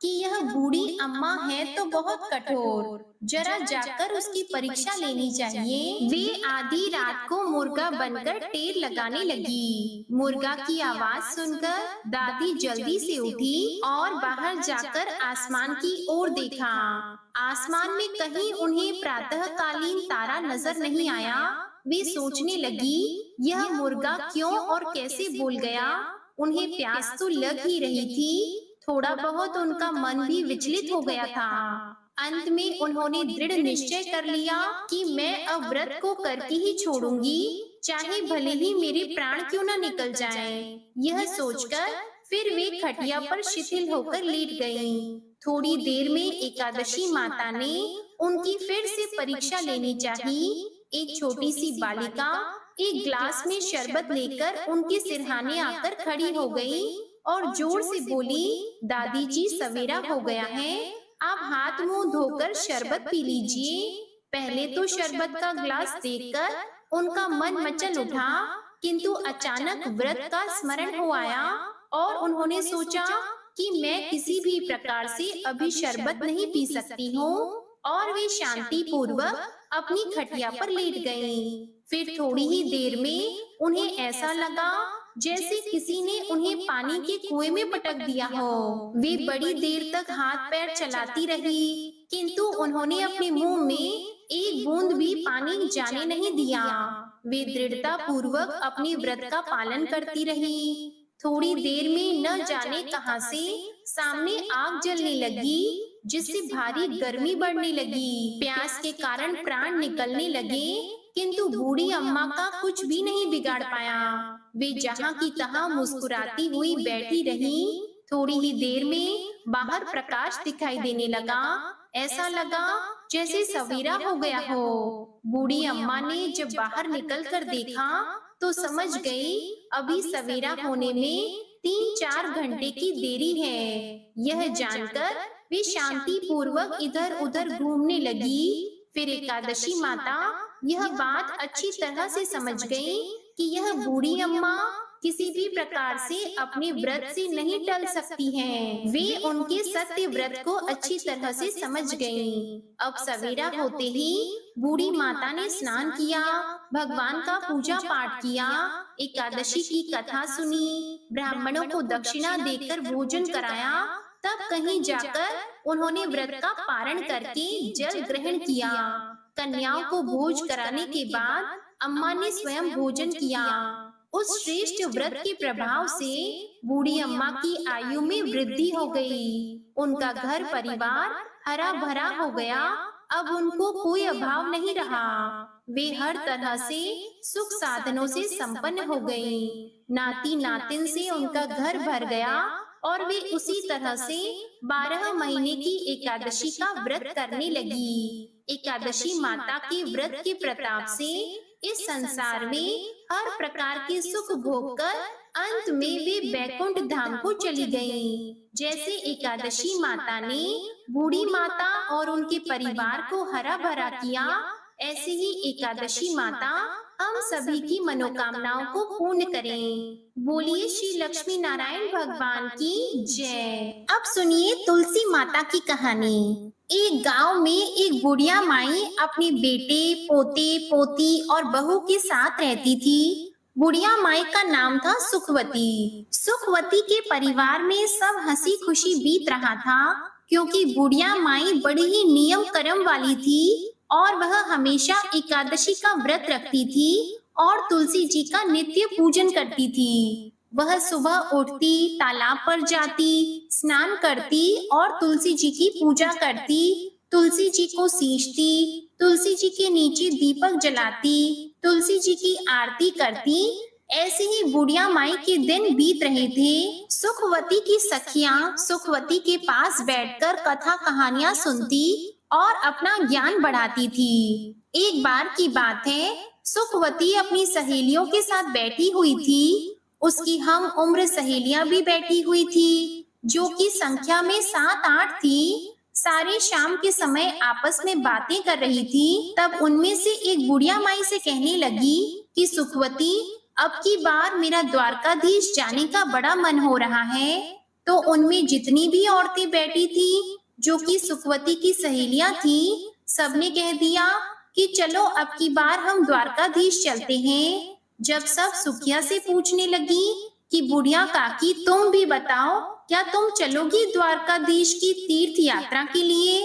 कि यह बूढ़ी अम्मा है तो बहुत कठोर, जरा जाकर उसकी परीक्षा लेनी चाहिए। वे आधी रात को मुर्गा बनकर टेर लगाने लगी। मुर्गा की आवाज सुनकर दादी जल्दी से उठी और बाहर जाकर आसमान की ओर देखा। आसमान में कहीं उन्हें प्रातःकालीन तारा नजर नहीं आया। वे सोचने लगी, यह मुर्गा क्यों और कैसे बोल गया? उन्हें प्यास तो लग ही रही थी, थोड़ा बहुत उनका मन भी विचलित हो गया था। अंत में उन्होंने दृढ़ निश्चय कर लिया कि मैं अब व्रत को करके ही छोड़ूंगी, चाहे भले ही मेरे प्राण क्यों न निकल जाएं। यह सोचकर फिर वे खटिया पर शिथिल होकर लेट गईं। थोड़ी देर में एकादशी माता ने उनकी फिर से परीक्षा लेनी चाहिए। एक छोटी सी बालिका एक ग्लास में शरबत लेकर उनके सिरहाने आकर खड़ी हो गई और जोर से बोली, दादी जी, सवेरा हो गया है, आप हाथ मुंह धोकर शरबत पी लीजिए। पहले तो शरबत का ग्लास देखकर उनका मन मचल उठा, किंतु अचानक व्रत का स्मरण हो आया और उन्होंने सोचा कि मैं किसी भी प्रकार से अभी शरबत नहीं पी सकती हूँ, और वे शांति पूर्वक अपनी खटिया पर लेट गईं। फिर थोड़ी ही देर में उन्हें ऐसा लगा जैसे किसी ने उन्हें पानी के कुएं में पटक दिया हो। वे बड़ी देर तक हाथ पैर चलाती रही, किंतु उन्होंने अपने मुंह में एक बूंद भी पानी जाने नहीं दिया। वे दृढ़ता पूर्वक अपने व्रत का पालन करती रही। थोड़ी देर में न जाने कहां से सामने आग जलने लगी, जिससे भारी गर्मी बढ़ने लगी। प्यास के कारण प्राण निकलने लगे। किंतु बूढ़ी अम्मा का कुछ भी नहीं बिगाड़ पाया। वे जहाँ की तहाँ मुस्कुराती हुई बैठी रही। थोड़ी ही देर में बाहर प्रकाश दिखाई देने लगा। ऐसा लगा जैसे सवेरा हो गया हो। बूढ़ी अम्मा ने जब बाहर निकलकर देखा तो समझ गई अभी सवेरा होने में 3-4 घंटे की देरी है। यह जानकर वे शांति पूर्वक इधर उधर घूमने लगी। फिर एकादशी माता यह बात अच्छी तरह से समझ गई कि यह बूढ़ी अम्मा किसी भी प्रकार से अपने व्रत से नहीं टल सकती हैं। वे उनके सत्य व्रत को अच्छी तरह से समझ गईं। अब सवेरा होते ही बूढ़ी माता ने स्नान किया, भगवान का पूजा पाठ किया, एकादशी की कथा सुनी, ब्राह्मणों को दक्षिणा देकर भोजन कराया। तब कहीं जाकर उन्होंने व्रत का पारण करके जल ग्रहण किया। कन्याओं को भोज कराने के बाद अम्मा ने स्वयं भोजन किया। उस श्रेष्ठ व्रत के प्रभाव से बूढ़ी अम्मा की आयु में वृद्धि हो गई। उनका घर परिवार हरा भरा हो गया। अब उनको कोई अभाव नहीं रहा। वे हर तरह से सुख साधनों से संपन्न हो गई। नाती नातिन से उनका घर भर गया और वे उसी तरह से 12 महीने की एकादशी का व्रत करने लगी। एकादशी माता के व्रत के प्रताप से इस संसार में हर प्रकार के सुख भोग कर अंत में वे बैकुंठ धाम को चली गईं। जैसे एकादशी माता ने बूढ़ी माता और उनके परिवार को हरा भरा किया, ऐसे ही एकादशी माता हम सभी की मनोकामनाओं को पूर्ण करें। बोलिए श्री लक्ष्मी नारायण भगवान की जय। अब सुनिए तुलसी माता की कहानी। एक गांव में एक बुढ़िया माई अपने बेटे, पोते, पोती और बहू के साथ रहती थी। बुढ़िया माई का नाम था सुखवती। सुखवती के परिवार में सब हंसी खुशी बीत रहा था, क्योंकि बुढ़िया माई बड़ी ही नियम कर्म वाली थी और वह हमेशा एकादशी का व्रत रखती थी और तुलसी जी का नित्य पूजन करती थी। वह सुबह उठती, तालाब पर जाती, स्नान करती और तुलसी जी की पूजा करती। तुलसी जी को सींचती, तुलसी जी के नीचे दीपक जलाती, तुलसी जी की आरती करती। ऐसे ही बुढ़िया माई के दिन बीत रहे थे। सुखवती की सखियां सुखवती के पास बैठकर कथा कहानियां सुनती और अपना ज्ञान बढ़ाती थी। एक बार की बात है, सुखवती अपनी सहेलियों के साथ बैठी हुई थी। उसकी हम उम्र सहेलियां भी बैठी हुई थी, जो कि संख्या में 7-8 थी। सारे शाम के समय आपस में बातें कर रही थी। तब उनमें से एक बुढ़िया माई से कहने लगी कि सुखवती, अब की बार मेरा द्वारकाधीश जाने का बड़ा मन हो रहा है। तो उनमें जितनी भी औरतें बैठी थी, जो कि सुखवती की सहेलियां थी, सबने कह दिया कि चलो अब की बार हम द्वारकाधीश चलते हैं। जब सब सुखिया से पूछने लगी कि बुढ़िया काकी तुम भी बताओ, क्या तुम चलोगी द्वारकाधीश की तीर्थ यात्रा के लिए?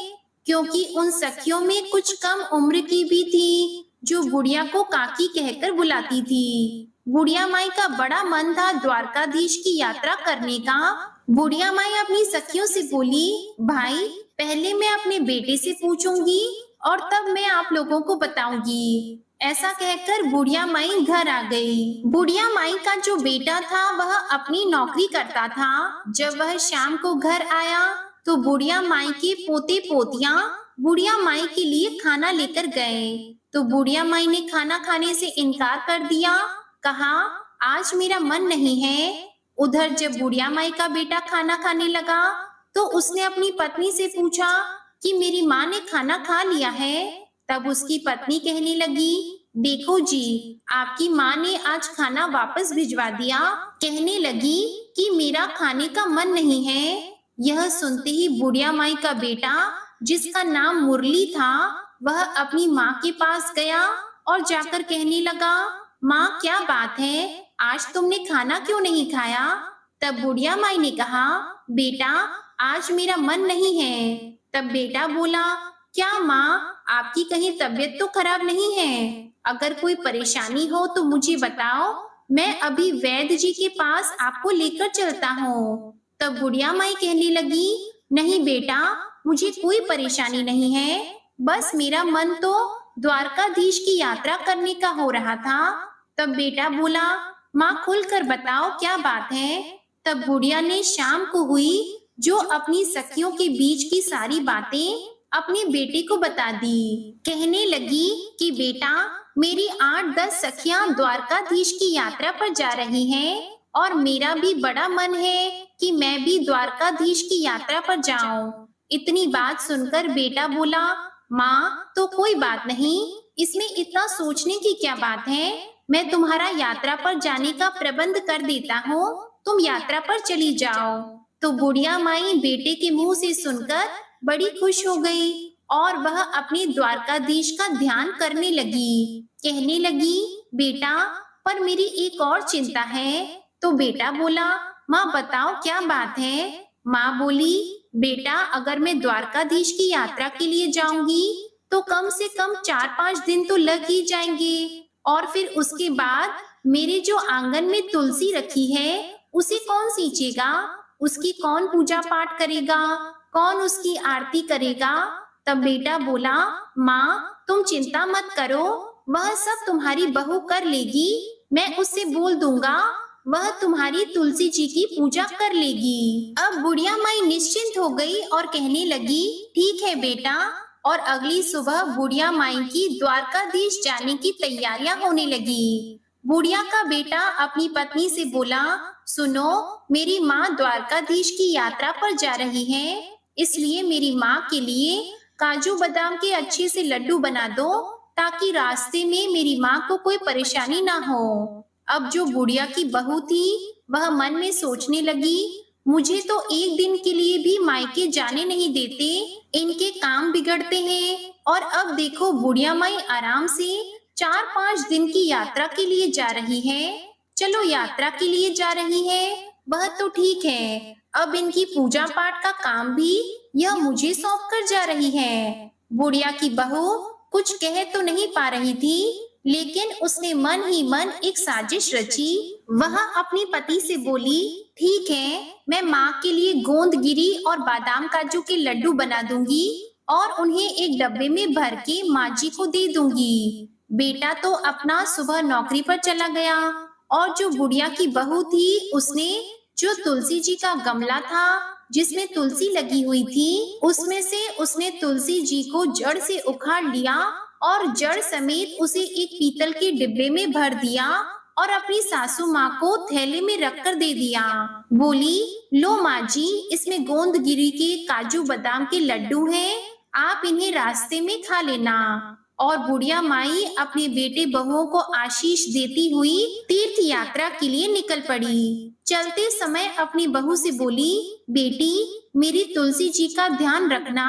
क्योंकि उन सखियों में कुछ कम उम्र की भी थी, जो बुढ़िया को काकी कहकर बुलाती थी। बुढ़िया माई का बड़ा मन था द्वारकाधीश की यात्रा करने का। बुढ़िया माई अपनी सखियों से बोली, भाई पहले मैं अपने बेटे से पूछूंगी और तब मैं आप लोगों को बताऊंगी। ऐसा कहकर बुढ़िया माई घर आ गई। बुढ़िया माई का जो बेटा था वह अपनी नौकरी करता था। जब वह शाम को घर आया तो बुढ़िया माई के पोते पोतियां बुढ़िया माई के लिए खाना लेकर गए। तो बुढ़िया माई ने खाना खाने से इनकार कर दिया, कहा आज मेरा मन नहीं है। उधर जब बुढ़िया माई का बेटा खाना खाने लगा तो उसने अपनी पत्नी से पूछा कि मेरी माँ ने खाना खा लिया है। तब उसकी पत्नी कहने लगी, देखो जी, आपकी माँ ने आज खाना वापस भिजवा दिया। कहने लगी कि मेरा खाने का मन नहीं है। यह सुनते ही बुढ़िया माई का बेटा, जिसका नाम मुरली था, वह अपनी माँ के पास गया और जाकर कहने लगा, माँ क्या बात है, आज तुमने खाना क्यों नहीं खाया? तब बुढ़िया माई ने कहा, बेटा आज मेरा मन नहीं है। तब बेटा बोला, क्या माँ आपकी कहीं तबीयत तो खराब नहीं है? अगर कोई परेशानी हो तो मुझे बताओ, मैं अभी वैद्य जी के पास आपको लेकर चलता हूँ। तब बुढ़िया माई कहने लगी, नहीं बेटा, मुझे कोई परेशानी नहीं है, बस मेरा मन तो द्वारकाधीश की यात्रा करने का हो रहा था। तब बेटा बोला, माँ खुलकर बताओ क्या बात है। तब बुढ़िया ने शाम को हुई जो अपनी सखियों के बीच की सारी बातें अपने बेटे को बता दी। कहने लगी कि बेटा, मेरी 8-10 सखियां द्वारकाधीश की यात्रा पर जा रही हैं और मेरा भी बड़ा मन है कि मैं भी द्वारकाधीश की यात्रा पर जाऊं। इतनी बात सुनकर बेटा बोला, माँ तो कोई बात नहीं, इसमें इतना सोचने की क्या बात है। मैं तुम्हारा यात्रा पर जाने का प्रबंध कर देता हूँ, तुम यात्रा पर चली जाओ। तो बुढ़िया माई बेटे के मुंह से सुनकर बड़ी खुश हो गई और वह अपने द्वारकाधीश का ध्यान करने लगी। कहने लगी, बेटा पर मेरी एक और चिंता है। तो बेटा बोला, माँ बताओ क्या बात है। माँ बोली, बेटा अगर मैं द्वारकाधीश की यात्रा के लिए जाऊंगी तो कम से कम 4-5 दिन तो लग ही जाएंगे और फिर उसके बाद मेरे जो आंगन में तुलसी रखी है उसे कौन सींचेगा, उसकी कौन पूजा पाठ करेगा, कौन उसकी आरती करेगा। तब बेटा बोला, माँ तुम चिंता मत करो, वह सब तुम्हारी बहू कर लेगी। मैं उससे बोल दूंगा, वह तुम्हारी तुलसी जी की पूजा कर लेगी। अब बुढ़िया माई निश्चिंत हो गई और कहने लगी, ठीक है बेटा। और अगली सुबह बुढ़िया माई की द्वारकाधीश जाने की तैयारियां होने लगी। बुढ़िया का बेटा अपनी पत्नी से बोला, सुनो, मेरी माँ द्वारकाधीश की यात्रा पर जा रही है, इसलिए मेरी माँ के लिए काजू बादाम के अच्छे से लड्डू बना दो ताकि रास्ते में मेरी माँ को कोई परेशानी ना हो। अब जो बुढ़िया की बहू थी वह मन में सोचने लगी, मुझे तो एक दिन के लिए भी मायके जाने नहीं देते, इनके काम बिगड़ते हैं। और अब देखो बुढ़िया माई आराम से 4-5 दिन की यात्रा के लिए जा रही है। चलो यात्रा के लिए जा रही है वह तो ठीक है, अब इनकी पूजा पाठ का काम भी यह मुझे सौंप कर जा रही है। बुढ़िया की बहू कुछ कह तो नहीं पा रही थी, लेकिन उसने मन ही मन एक साजिश रची। वह अपने पति से बोली, ठीक है, मैं माँ के लिए गोंदगिरी और बादाम काजू के लड्डू बना दूंगी और उन्हें एक डब्बे में भर के माँ जी को दे दूंगी। बेटा तो अपना सुबह नौकरी पर चला गया और जो बुढ़िया की बहू थी उसने जो तुलसी जी का गमला था जिसमें तुलसी लगी हुई थी, उसमें से उसने तुलसी जी को जड़ से उखाड़ लिया और जड़ समेत उसे एक पीतल के डिब्बे में भर दिया और अपनी सासू माँ को थैले में रखकर दे दिया। बोली, लो माँ जी, इसमें गोंदगिरी के काजू बादाम के लड्डू हैं, आप इन्हें रास्ते में खा लेना। और बुढ़िया माई अपने बेटे बहुओं को आशीष देती हुई तीर्थ यात्रा के लिए निकल पड़ी। चलते समय अपनी बहू से बोली, बेटी मेरी तुलसी जी का ध्यान रखना।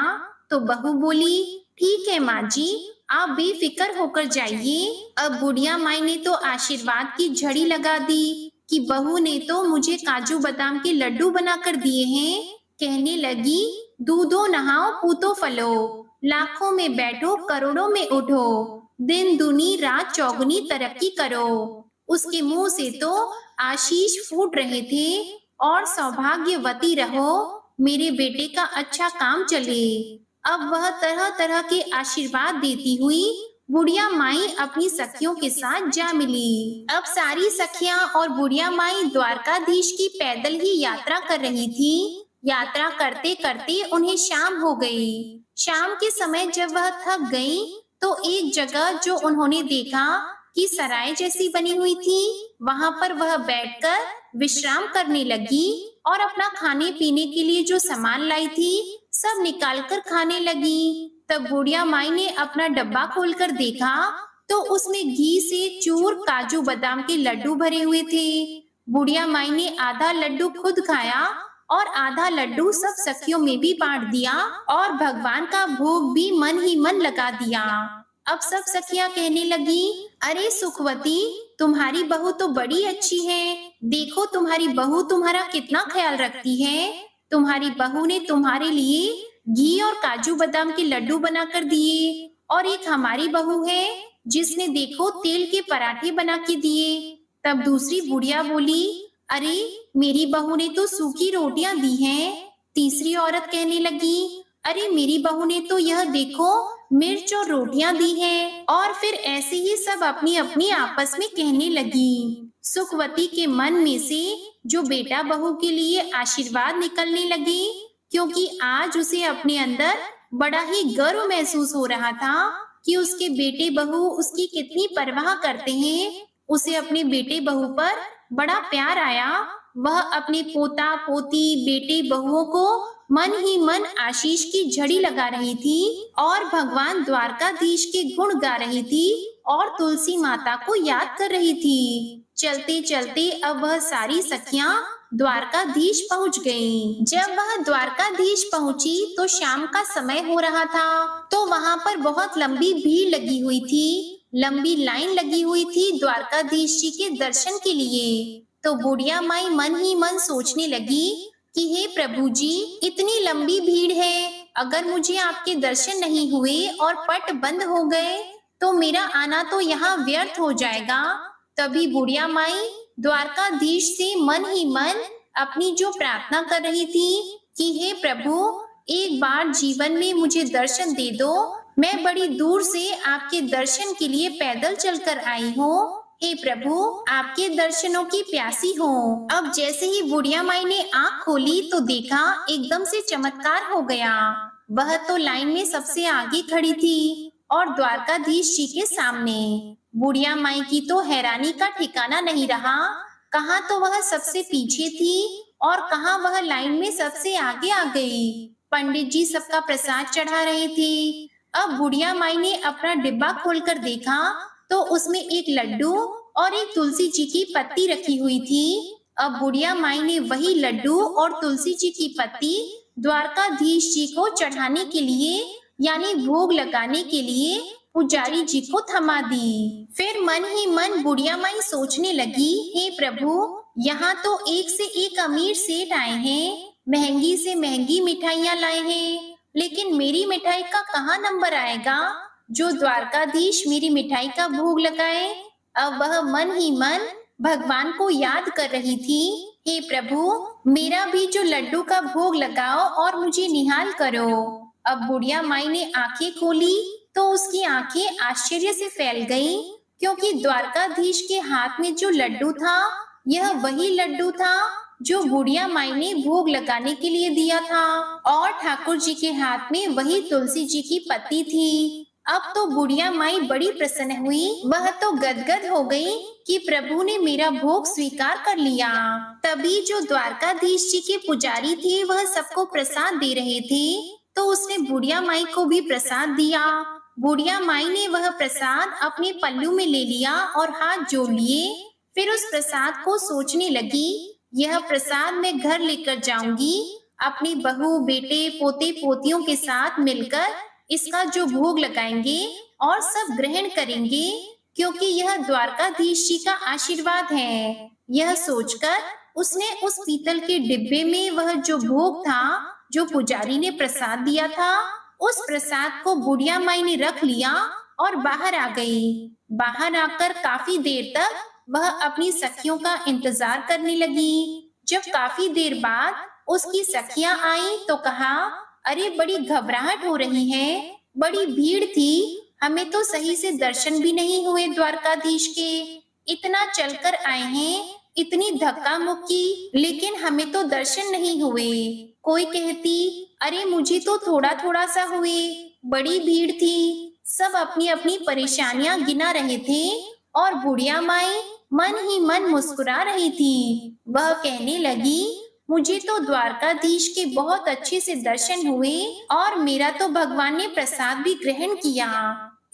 तो बहू बोली, ठीक है माँ जी, आप बेफिक्र होकर जाइए। अब बुढ़िया माई ने तो आशीर्वाद की झड़ी लगा दी कि बहू ने तो मुझे काजू बादाम के लड्डू बनाकर दिए हैं। कहने लगी, दूधो नहाओ पूतो फलो, लाखों में बैठो करोड़ों में उठो, दिन दुनी रात चौगुनी तरक्की करो। उसके मुंह से तो आशीष फूट रहे थे और सौभाग्यवती रहो, मेरे बेटे का अच्छा काम चले। अब वह तरह तरह के आशीर्वाद देती हुई बुढ़िया माई अपनी सखियों के साथ जा मिली। अब सारी सखियां और बुढ़िया माई द्वारकाधीश की पैदल ही यात्रा कर रही थी। यात्रा करते करते उन्हें शाम हो गई। शाम के समय जब वह थक गई तो एक जगह जो उन्होंने देखा कि सराय जैसी बनी हुई थी, वहां पर वह बैठकर विश्राम करने लगी और अपना खाने पीने के लिए जो सामान लाई थी सब निकालकर खाने लगी। तब बुढ़िया माई ने अपना डब्बा खोलकर देखा तो उसमें घी से चूर काजू बादाम के लड्डू भरे हुए थे। बुढ़िया माई ने आधा लड्डू खुद खाया और आधा लड्डू सब सखियों में भी बांट दिया और भगवान का भोग भी मन ही मन लगा दिया। अब सब सखियां कहने लगी, अरे सुखवती, तुम्हारी बहू तो बड़ी अच्छी है, देखो तुम्हारी बहू तुम्हारा कितना ख्याल रखती है। तुम्हारी बहू ने तुम्हारे लिए घी और काजू बादाम के लड्डू बनाकर दिए और एक हमारी बहू है जिसने देखो तेल के पराठे बना के दिए। तब दूसरी बुढ़िया बोली, अरे मेरी बहू ने तो सूखी रोटियां दी हैं। तीसरी औरत कहने लगी, अरे मेरी बहू ने तो यह देखो मिर्च और रोटियां दी हैं। और फिर ऐसे ही सब अपनी अपनी आपस में कहने लगी। सुखवती के मन में से जो बेटा बहू के लिए आशीर्वाद निकलने लगे, क्योंकि आज उसे अपने अंदर बड़ा ही गर्व महसूस हो रहा था कि उसके बेटे बहू उसकी कितनी परवाह करते हैं। उसे अपने बेटे बहू पर बड़ा प्यार आया। वह अपने पोता पोती बेटे बहुओं को मन ही मन आशीष की झड़ी लगा रही थी और भगवान द्वारकाधीश के गुण गा रही थी और तुलसी माता को याद कर रही थी। चलते चलते अब वह सारी सखियां द्वारकाधीश पहुंच गईं। जब वह द्वारकाधीश पहुंची तो शाम का समय हो रहा था। तो वहां पर बहुत लंबी भीड़ लगी हुई थी। लंबी लाइन लगी हुई थी द्वारकाधीश जी के दर्शन के लिए। तो बुढ़िया माई मन ही मन सोचने लगी कि हे प्रभु जी, इतनी लंबी भीड़ है, अगर मुझे आपके दर्शन नहीं हुए और पट बंद हो गए तो मेरा आना तो यहाँ व्यर्थ हो जाएगा। तभी बुढ़िया माई द्वारकाधीश से मन ही मन अपनी जो प्रार्थना कर रही थी कि हे प्रभु, एक बार जीवन में मुझे दर्शन दे दो। मैं बड़ी दूर से आपके दर्शन के लिए पैदल चलकर आई हूँ। हे प्रभु, आपके दर्शनों की प्यासी हूँ। अब जैसे ही बुढ़िया माई ने आंख खोली तो देखा एकदम से चमत्कार हो गया। वह तो लाइन में सबसे आगे खड़ी थी और द्वारकाधीश जी के सामने। बुढ़िया माई की तो हैरानी का ठिकाना नहीं रहा। कहाँ तो वह सबसे पीछे थी और कहाँ वह लाइन में सबसे आगे आ गई। पंडित जी सबका प्रसाद चढ़ा रहे थे। अब बुढ़िया माई ने अपना डिब्बा खोलकर देखा तो उसमें एक लड्डू और एक तुलसी जी की पत्ती रखी हुई थी। अब बुढ़िया माई ने वही लड्डू और तुलसी जी की पत्ती द्वारकाधीश जी को चढ़ाने के लिए यानी भोग लगाने के लिए पुजारी जी को थमा दी। फिर मन ही मन बुढ़िया माई सोचने लगी, हे प्रभु, यहाँ तो एक से एक अमीर सेठ आए हैं, महंगी से महंगी मिठाइयाँ लाए हैं, लेकिन मेरी मिठाई का कहाँ नंबर आएगा जो द्वारकाधीश मेरी मिठाई का भोग लगाए। अब वह मन ही मन भगवान को याद कर रही थी, हे प्रभु, मेरा भी जो लड्डू का भोग लगाओ और मुझे निहाल करो। अब बुढ़िया माई ने आंखें खोली तो उसकी आंखें आश्चर्य से फैल गईं, क्योंकि द्वारकाधीश के हाथ में जो लड्डू था यह वही लड्डू था जो बुढ़िया माई ने भोग लगाने के लिए दिया था और ठाकुर जी के हाथ में वही तुलसी जी की पत्ती थी। अब तो बुढ़िया माई बड़ी प्रसन्न हुई। वह तो गदगद हो गई कि प्रभु ने मेरा भोग स्वीकार कर लिया। तभी जो द्वारकाधीश जी के पुजारी थे वह सबको प्रसाद दे रहे थे, तो उसने बुढ़िया माई को भी प्रसाद दिया। बुढ़िया माई ने वह प्रसाद अपने पल्लू में ले लिया और हाथ जोड़ लिए। फिर उस प्रसाद को सोचने लगी, यह प्रसाद मैं घर लेकर जाऊंगी, अपनी बहू बेटे पोते पोतियों के साथ मिलकर इसका जो भोग लगाएंगे और सब ग्रहण करेंगे, क्योंकि यह द्वारकाधीश जी का आशीर्वाद है। यह सोचकर उसने उस पीतल के डिब्बे में वह जो भोग था जो पुजारी ने प्रसाद दिया था, उस प्रसाद को बुढ़िया माई ने रख लिया और बाहर आ गई। बाहर आकर काफी देर तक वह अपनी सखियों का इंतजार करने लगी। जब काफी देर बाद उसकी सखियां आई तो कहा, अरे बड़ी घबराहट हो रही है, बड़ी भीड़ थी, हमें तो सही से दर्शन भी नहीं हुए द्वारकाधीश के। इतना चलकर आए हैं, इतनी धक्का मुक्की, लेकिन हमें तो दर्शन नहीं हुए। कोई कहती, अरे मुझे तो थोड़ा थोड़ा सा हुए, बड़ी भीड़ थी। सब अपनी अपनी परेशानियां गिना रहे थे और बुढ़िया माई मन ही मन मुस्कुरा रही थी। वह कहने लगी, मुझे तो द्वारकाधीश के बहुत अच्छे से दर्शन हुए और मेरा तो भगवान ने प्रसाद भी ग्रहण किया।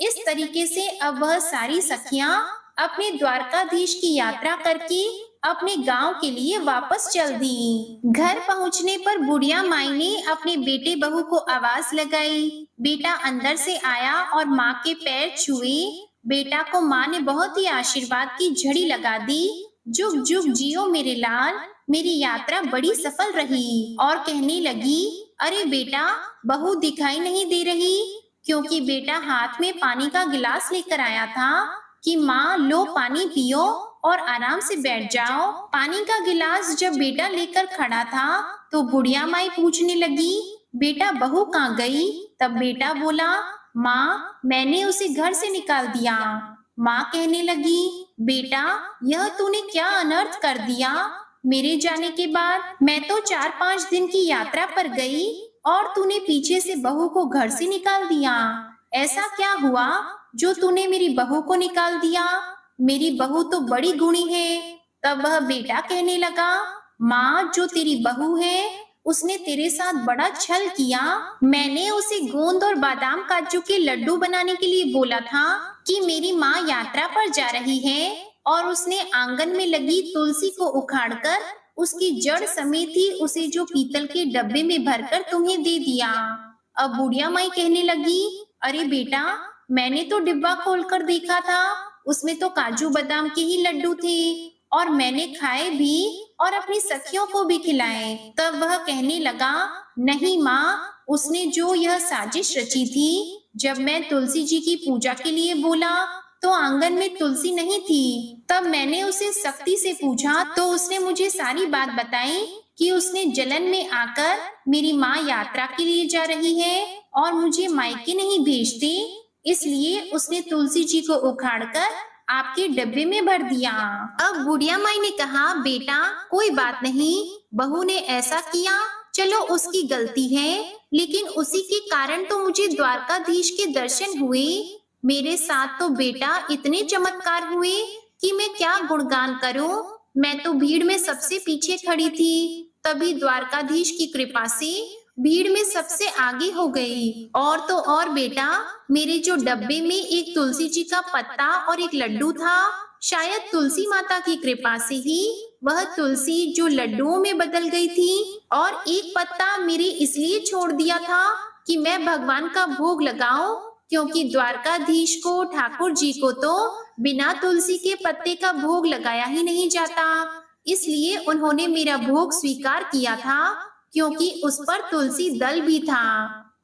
इस तरीके से अब वह सारी सखियां अपने द्वारकाधीश की यात्रा करके अपने गांव के लिए वापस चल दी। घर पहुंचने पर बुढ़िया माई ने अपने बेटे बहू को आवाज लगाई। बेटा अंदर से आया और माँ के पैर छुए। बेटा को माँ ने बहुत ही आशीर्वाद की झड़ी लगा दी। जुग जुग जियो मेरे लाल, मेरी यात्रा बड़ी सफल रही। और कहने लगी, अरे बेटा, बहू दिखाई नहीं दे रही, क्योंकि बेटा हाथ में पानी का गिलास लेकर आया था कि माँ लो पानी पियो और आराम से बैठ जाओ। पानी का गिलास जब बेटा लेकर खड़ा था तो बुढ़िया माई पूछने लगी, बेटा बहू कहाँ गई? तब बेटा बोला, माँ, मैंने उसे घर से निकाल दिया। माँ कहने लगी, बेटा, यह तूने क्या अनर्थ कर दिया। मेरे जाने के बाद मैं तो 4-5 दिन की यात्रा पर गई और तूने पीछे से बहू को घर से निकाल दिया। ऐसा क्या हुआ जो तूने मेरी बहू को निकाल दिया? मेरी बहू तो बड़ी गुणी है। तब वह बेटा कहने लगा, माँ, जो तेरी बहू है उसने तेरे साथ बड़ा छल किया। मैंने उसे गोंद और बादाम काजू के लड्डू बनाने के लिए बोला था कि मेरी माँ यात्रा पर जा रही है, और उसने आंगन में लगी तुलसी को उखाड़कर उसकी जड़ समेत ही उसे जो पीतल के डब्बे में भरकर तुम्हें दे दिया। अब बुढ़िया माई कहने लगी, अरे बेटा, मैंने तो डिब्बा खोलकर देखा था, उसमें तो काजू बादाम के ही लड्डू थे, और मैंने खाए भी और अपनी सखियों को भी खिलाए। तब वह कहने लगा, नहीं माँ, उसने जो यह साजिश रची थी। जब मैं तुलसी जी की पूजा के लिए बोला तो आंगन में तुलसी नहीं थी। तब मैंने उसे सख्ती से पूछा तो उसने मुझे सारी बात बताई कि उसने जलन में आकर मेरी माँ यात्रा के लिए जा रही है और मुझे मायके नहीं भेजती, इसलिए उसने तुलसी जी को उखाड़कर आपके डब्बे में भर दिया। अब बुढ़िया माई ने कहा, बेटा, कोई बात नहीं, बहू ने ऐसा किया, चलो उसकी गलती है, लेकिन उसी के कारण तो मुझे द्वारकाधीश के दर्शन हुए। मेरे साथ तो बेटा इतने चमत्कार हुए कि मैं क्या गुणगान करूं। मैं तो भीड़ में सबसे पीछे खड़ी थी, तभी द्वारकाधीश की कृपा से भीड़ में सबसे आगे हो गई। और तो और बेटा, मेरे जो डब्बे में एक तुलसी जी का पत्ता और एक लड्डू था, शायद तुलसी माता की कृपा से ही वह तुलसी जो लड्डुओं में बदल गई थी, और एक पत्ता मेरे इसलिए छोड़ दिया था कि मैं भगवान का भोग लगाऊं, क्योंकि द्वारकाधीश को, ठाकुर जी को तो बिना तुलसी के पत्ते का भोग लगाया ही नहीं जाता, इसलिए उन्होंने मेरा भोग स्वीकार किया था, क्योंकि उस पर तुलसी दल भी था।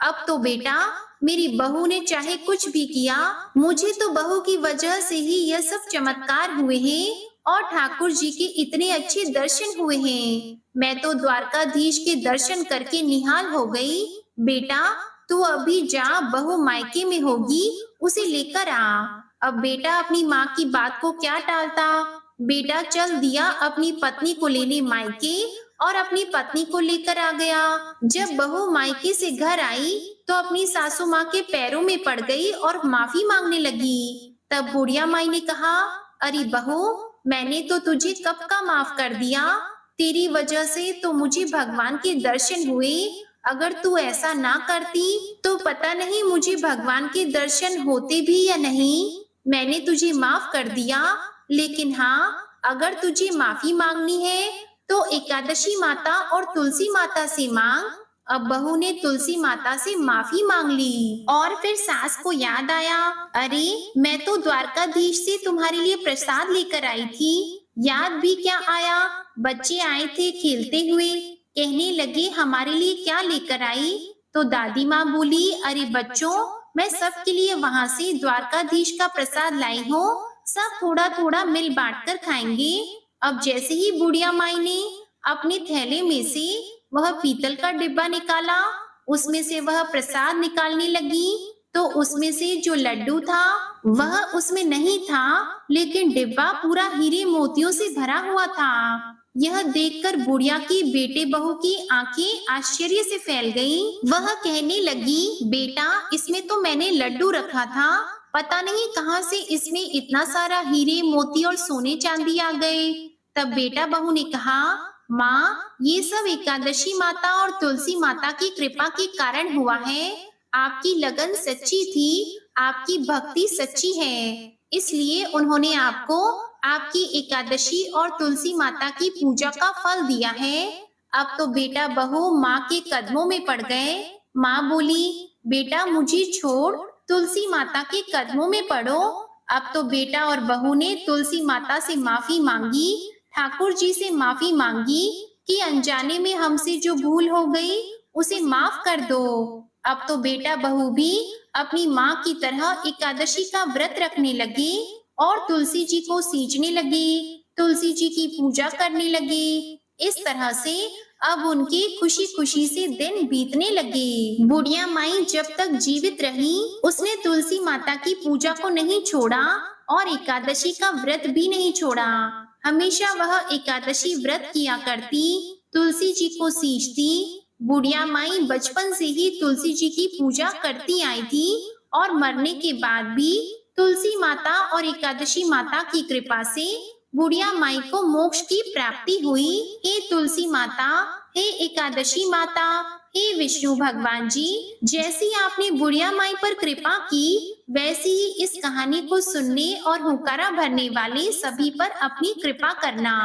अब तो बेटा, मेरी बहू ने चाहे कुछ भी किया, मुझे तो बहू की वजह से ही यह सब चमत्कार हुए हैं और ठाकुर जी के इतने अच्छे दर्शन हुए हैं। मैं तो द्वारकाधीश के दर्शन करके निहाल हो गई। बेटा, तू अभी जा, बहू मायके में होगी, उसे लेकर आ। अब बेटा अपनी माँ की बात को क्या टालता, बेटा चल दिया अपनी पत्नी को लेने मायके और अपनी पत्नी को लेकर आ गया। जब बहू मायके से घर आई तो अपनी सासू माँ के पैरों में पड़ गई और माफी मांगने लगी। तब बुढ़िया माई ने कहा, अरे बहू, मैंने तो तुझे कब का माफ कर दिया, तेरी वजह से तो मुझे भगवान के दर्शन हुए। अगर तू ऐसा ना करती तो पता नहीं मुझे भगवान के दर्शन होते भी या नहीं। मैंने तुझे माफ कर दिया, लेकिन हाँ, अगर तुझे माफी मांगनी है तो एकादशी माता और तुलसी माता से मांग। अब बहू ने तुलसी माता से माफी मांग ली और फिर सास को याद आया, अरे मैं तो द्वारकाधीश से तुम्हारे लिए प्रसाद लेकर आई थी, याद भी क्या आया। बच्चे आए थे खेलते हुए, कहने लगे हमारे लिए क्या लेकर आई। तो दादी माँ बोली, अरे बच्चों, मैं सबके लिए वहाँ से द्वारकाधीश का प्रसाद लाई हूँ, सब थोड़ा थोड़ा मिल बांट कर खाएंगे। अब जैसे ही बुढ़िया माई ने अपने थैले में से वह पीतल का डिब्बा निकाला, उसमें से वह प्रसाद निकालने लगी, तो उसमें से जो लड्डू था वह उसमें नहीं था, लेकिन डिब्बा पूरा हीरे मोतियों से भरा हुआ था। यह देखकर बुढ़िया की बेटे बहू की आंखें आश्चर्य से फैल गईं। वह कहने लगी, बेटा, इसमें तो मैंने लड्डू रखा था, पता नहीं कहां से इसमें इतना सारा हीरे मोती और सोने चांदी आ गए। तब बेटा बहू ने कहा, माँ, ये सब एकादशी माता और तुलसी माता की कृपा के कारण हुआ है। आपकी लगन सच्ची थी, आपकी भक्ति सच्ची है, इसलिए उन्होंने आपको आपकी एकादशी और तुलसी माता की पूजा का फल दिया है। अब तो बेटा बहू माँ के कदमों में पड़ गए। माँ बोली, बेटा मुझे छोड़, तुलसी माता के कदमों में पड़ो। अब तो बेटा और बहू ने तुलसी माता से माफी मांगी, ठाकुर जी से माफी मांगी कि अनजाने में हमसे जो भूल हो गई उसे माफ कर दो। अब तो बेटा बहू भी अपनी माँ की तरह एकादशी का व्रत रखने लगे और तुलसी जी को सींचने लगे, तुलसी जी की पूजा करने लगे। इस तरह से अब उनके खुशी खुशी से दिन बीतने लगे। बुढ़िया माई जब तक जीवित रही, उसने तुलसी माता की पूजा को नहीं छोड़ा और एकादशी का व्रत भी नहीं छोड़ा। हमेशा वह एकादशी व्रत किया करती, तुलसी जी को सींचती। बुढ़िया माई बचपन से ही तुलसी जी की पूजा करती आई थी और मरने के बाद भी तुलसी माता और एकादशी माता की कृपा से बुढ़िया माई को मोक्ष की प्राप्ति हुई। हे तुलसी माता, हे एकादशी माता, हे विष्णु भगवान जी, जैसी आपने बुढ़िया माई पर कृपा की, वैसी ही इस कहानी को सुनने और हुंकारा भरने वाले सभी पर अपनी कृपा करना।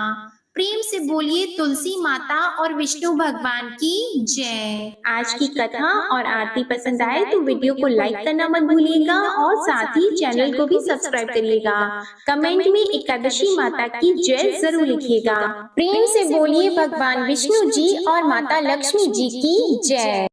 प्रेम से बोलिए तुलसी माता और विष्णु भगवान की जय। आज की कथा और आरती पसंद आए तो वीडियो को लाइक करना मत भूलिएगा और साथ ही चैनल को भी सब्सक्राइब करिएगा। कमेंट में एकादशी माता की जय जरूर लिखिएगा। प्रेम से बोलिए भगवान विष्णु जी और माता लक्ष्मी जी की जय।